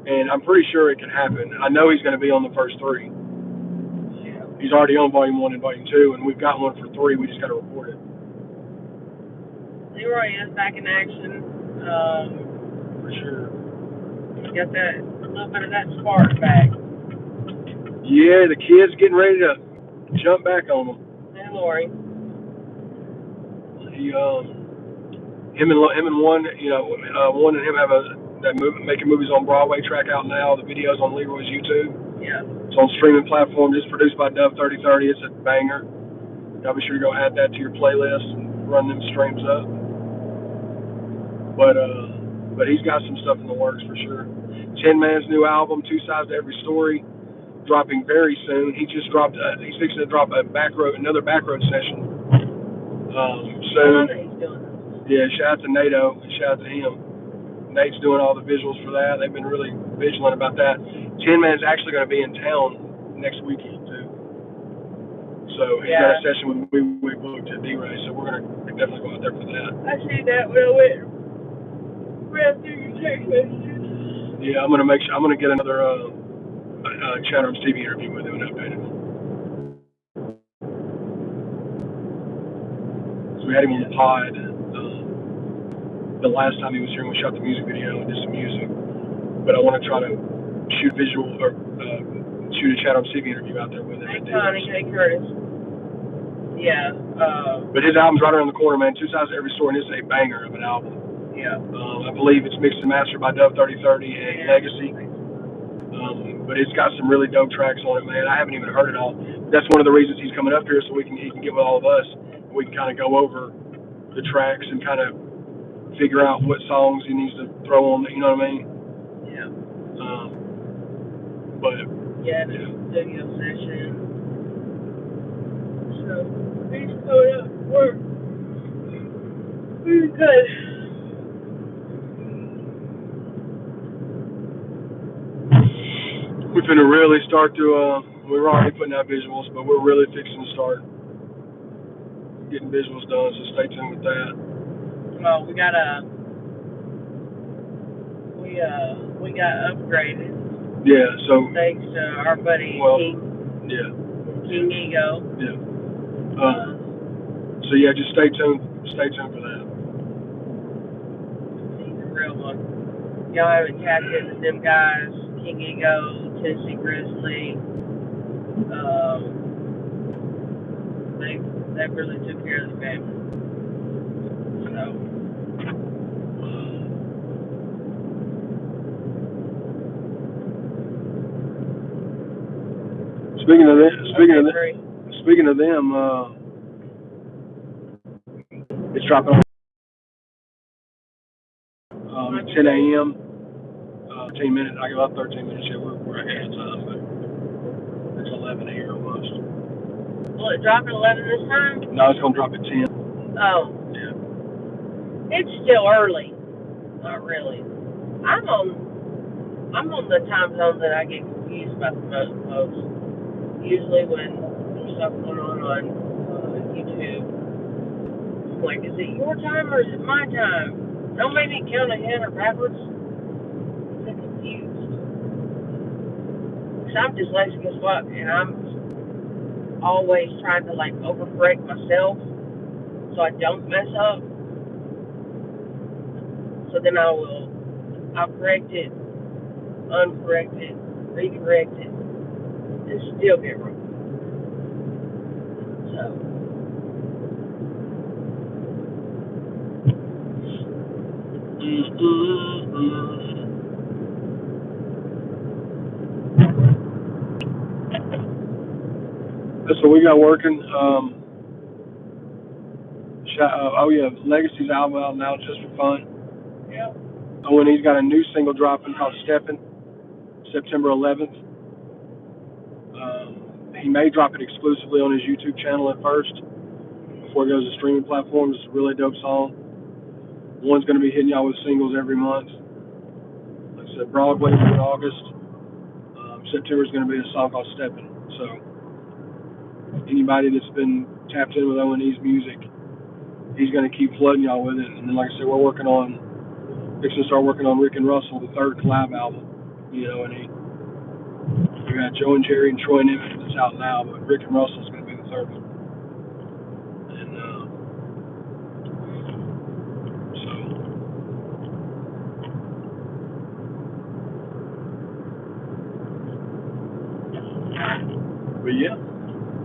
and I'm pretty sure it can happen. I know he's going to be on the first 3. Yeah. He's already on volume 1 and volume 2, and we've got one for 3. We just got to record it. Leroy is back in action. For sure. He's got that a little bit of that spark back. Yeah, the kid's getting ready to jump back on them. And Lori. Him and one, one and him have that movie, making movies on Broadway track out now. The video's on Leroy's YouTube. Yeah. It's on streaming platforms. It's produced by Dove 3030. It's a banger. Y'all be sure to go add that to your playlist and run them streams up. But he's got some stuff in the works for sure. Tin Man's new album, Two Sides to Every Story, dropping very soon. He just dropped. He's fixing to drop another backroad session soon. Yeah, shout out to NATO. Shout out to him. Nate's doing all the visuals for that. They've been really vigilant about that. Tin Man's actually going to be in town next weekend too. So he's got a session we booked at D-Ray, so we're going to definitely go out there for that. I see that when I ran through your text messages. Yeah, I'm going to get another ChadArmesTV interview with him and update him. So we had him on the pod the last time he was here, and we shot the music video and did some music. But I want to try to shoot visual or shoot a ChadArmesTV interview out there with him. Hey, Connie. Hey, Curtis. Yeah. But his album's right around the corner, man. Two Sides to Every Story, and it's a banger of an album. Yeah. I believe it's mixed and mastered by Dove 3030 and Legacy. But it's got some really dope tracks on it, man. I haven't even heard it all. That's one of the reasons he's coming up here, so he can get with all of us. We can kind of go over the tracks and kind of figure out what songs he needs to throw on. You know what I mean? Yeah. But yeah, the studio session. So he's coming up to work. Pretty good. We're finna really start to. We were already putting out visuals, but we're really fixing to start getting visuals done. So stay tuned with that. Well, we got upgraded. Yeah. So thanks to our buddy King. Yeah. King Ego. Yeah. So yeah, just stay tuned. Stay tuned for that. He's a real one. Y'all haven't tapped into them guys. King Ego, Tennessee Grizzly. They really took care of the family. So. Speaking of them, it's dropping at 10 a.m. 13 minutes. I got about 13 minutes yet. We're ahead of time, but it's 11 here almost. Will it drop at 11 this time? No, it's gonna drop at 10. Oh. Yeah. It's still early. Not really. I'm on the time zone that I get confused about the most. Usually when there's stuff going on YouTube, I'm like, is it your time or is it my time? Don't make me count ahead or backwards. I'm confused. Because I'm dyslexic as fuck, and I'm always trying to overcorrect myself so I don't mess up. So then I'll correct it, uncorrect it, recorrect it, and still get wrong. So. That's what we got working. Legacy's album out now, Just for Fun. Yeah. Oh, and he's got a new single dropping called Steppin', September 11th. He may drop it exclusively on his YouTube channel at first, before it goes to streaming platforms. It's a really dope song. One's going to be hitting y'all with singles every month. Like I said, Broadway in August. September is going to be a song called Steppin'. So anybody that's been tapped in with O&E's music, he's going to keep flooding y'all with it. And then, like I said, we're fixing to start working on Rick and Russell, the third collab album. You know, and we got Joe and Jerry and Troy Nimitz that's out now, but Rick and Russell's going to be the third one. And but yeah.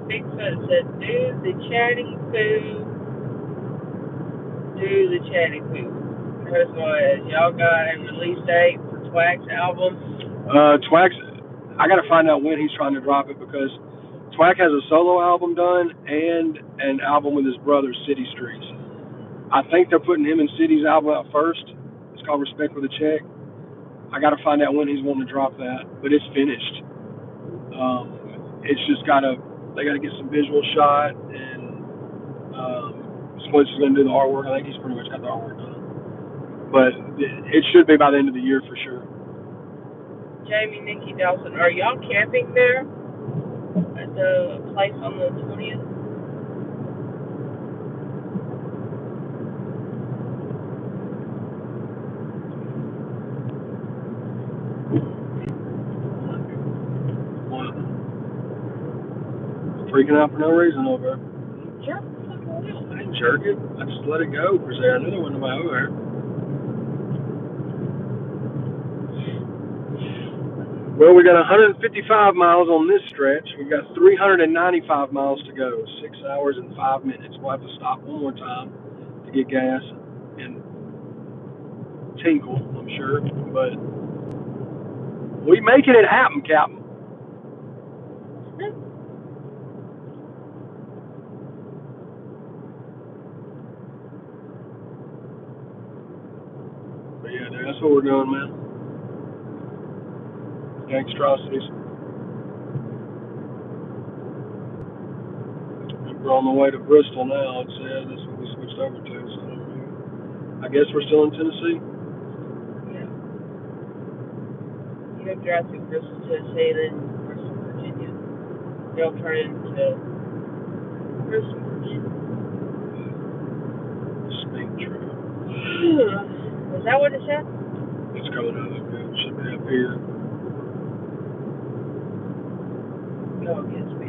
Bigfoot said, do the chatty poo. Do the chatty poo. Chris was, y'all got a release date for Twack's album? Twack's, I got to find out when he's trying to drop it, because Twack has a solo album done and an album with his brother, City Streets. I think they're putting him and City's album out first. It's called Respect with a Check. I got to find out when he's wanting to drop that, but it's finished. It's just they got to get some visual shot, and Squints is going to do the artwork. I think he's pretty much got the artwork done. But it should be by the end of the year for sure. Jamie, Nikki Dawson, are y'all camping there at the place on the 20th? What? Freaking out for no reason over there. Sure. I didn't jerk it. I just let it go per se. I knew there wasn't nobody over there. Well, we got 155 miles on this stretch. We've got 395 miles to go. 6 hours and 5 minutes. We'll have to stop one more time to get gas and tinkle, I'm sure. But we making it happen, Captain. But yeah, dude, that's what we're doing, man. Gangstrosities. We're on the way to Bristol now. It says that's what we switched over to. So I guess we're still in Tennessee. Yeah. You have to drive through Bristol, Tennessee, then Bristol, Virginia. They'll turn into Bristol, Virginia. Speak true. Is that what it said? It's coming up. It should be up here. No, it gets me.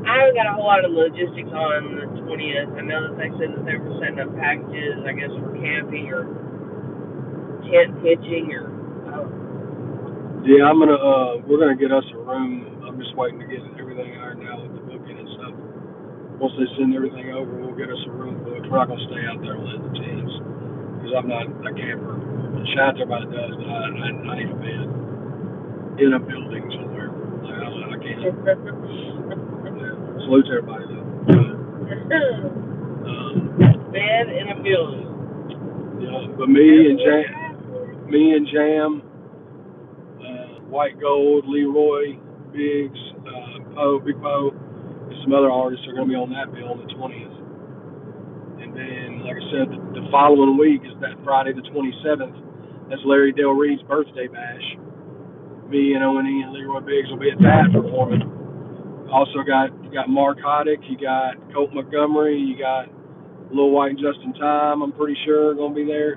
I haven't got a whole lot of logistics on the 20th. I know that they said that they were setting up packages, I guess, for camping or tent pitching or. Yeah, we're gonna get us a room. I'm just waiting to get everything ironed out with the booking and stuff. Once they send everything over, we'll get us a room booked. We're not gonna stay out there in the tents, because I'm not a camper. The shout everybody does, but I need a bed in a building somewhere. Like, I can't. Salute to everybody though. Bed in a building. Yeah, but me and Jam, White Gold, Leroy, Biggs, Big Poe, and some other artists are going to be on that bill on the 20th. And then, like I said, the following week is that Friday the 27th. That's Larry Del Reed's birthday bash. Me and O&E and Leroy Biggs will be at that performing. Also you got Mark Hoddick, you got Colt Montgomery, you got Lil White and Justin Time, I'm pretty sure, going to be there.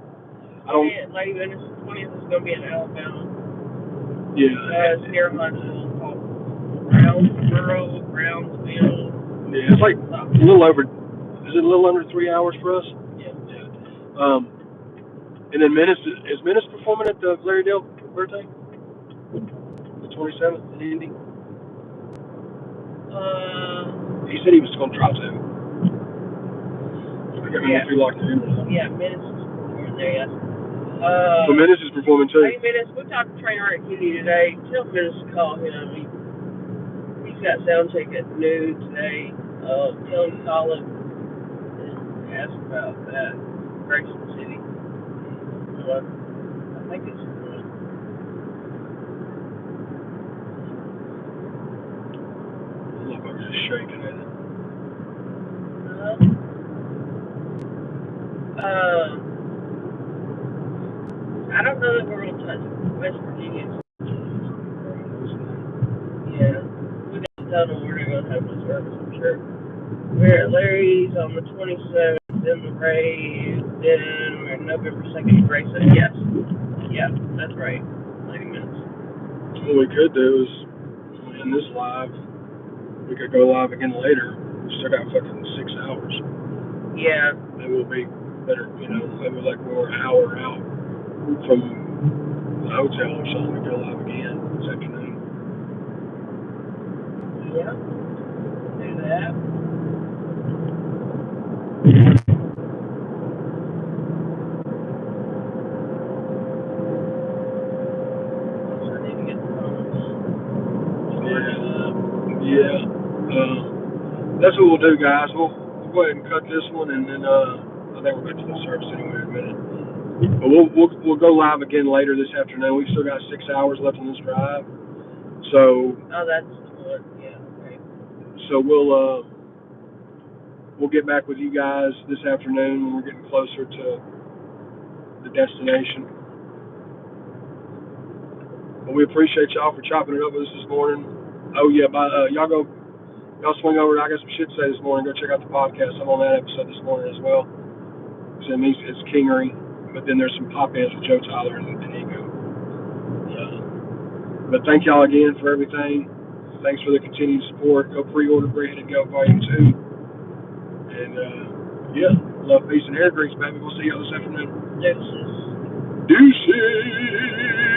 Lady Venice 20th is going to be in Alabama. Yeah. It's near Huntsville. Brownsville. Yeah, it's like a little under 3 hours for us? Yeah. And then is Menace performing at the Larry Dale birthday? The 27th in Indy? He said he was going to drop that. I can't remember if he locked it in or not. Yeah, Menace is performing there, yes. So Menace is performing too. Hey, Menace, we talked to Trainer at Kitty today. Tell Menace to call him. He's got sound check at noon today. Tell him to call him and ask about that. Grayson City. I think it's shaking at it. I don't know that we're going to touch West Virginia. Yeah, we got to tell them we're not going to have no service, I'm sure. We're at Larry's on the 27th, then the raid, then we're November 2nd, Grace said yes. Yeah, that's right. 90 minutes. What we could do is, in this live, we could go live again later. We still got fucking 6 hours. Yeah. Maybe we'll be better, maybe like we're an hour out from the hotel or something. We go live again this afternoon. Yeah. Do that. Yeah. That's what we'll do, guys. We'll go ahead and cut this one, and then I think we'll get to the service anyway in a minute. But we'll go live again later this afternoon. We've still got 6 hours left on this drive, so. Oh, that's the one. Yeah. Okay. So we'll get back with you guys this afternoon when we're getting closer to the destination. But we appreciate y'all for chopping it up with us this morning. Oh yeah, y'all swing over. I got some shit to say this morning. Go check out the podcast. I'm on that episode this morning as well. So it means it's Kingery, but then there's some pop-ins with Joe Tyler and Ego. But thank y'all again for everything. Thanks for the continued support. Go pre-order Bread and Go Volume 2. And yeah, love, peace, and hair grease, baby. We'll see y'all this afternoon. Deuces. Deuces.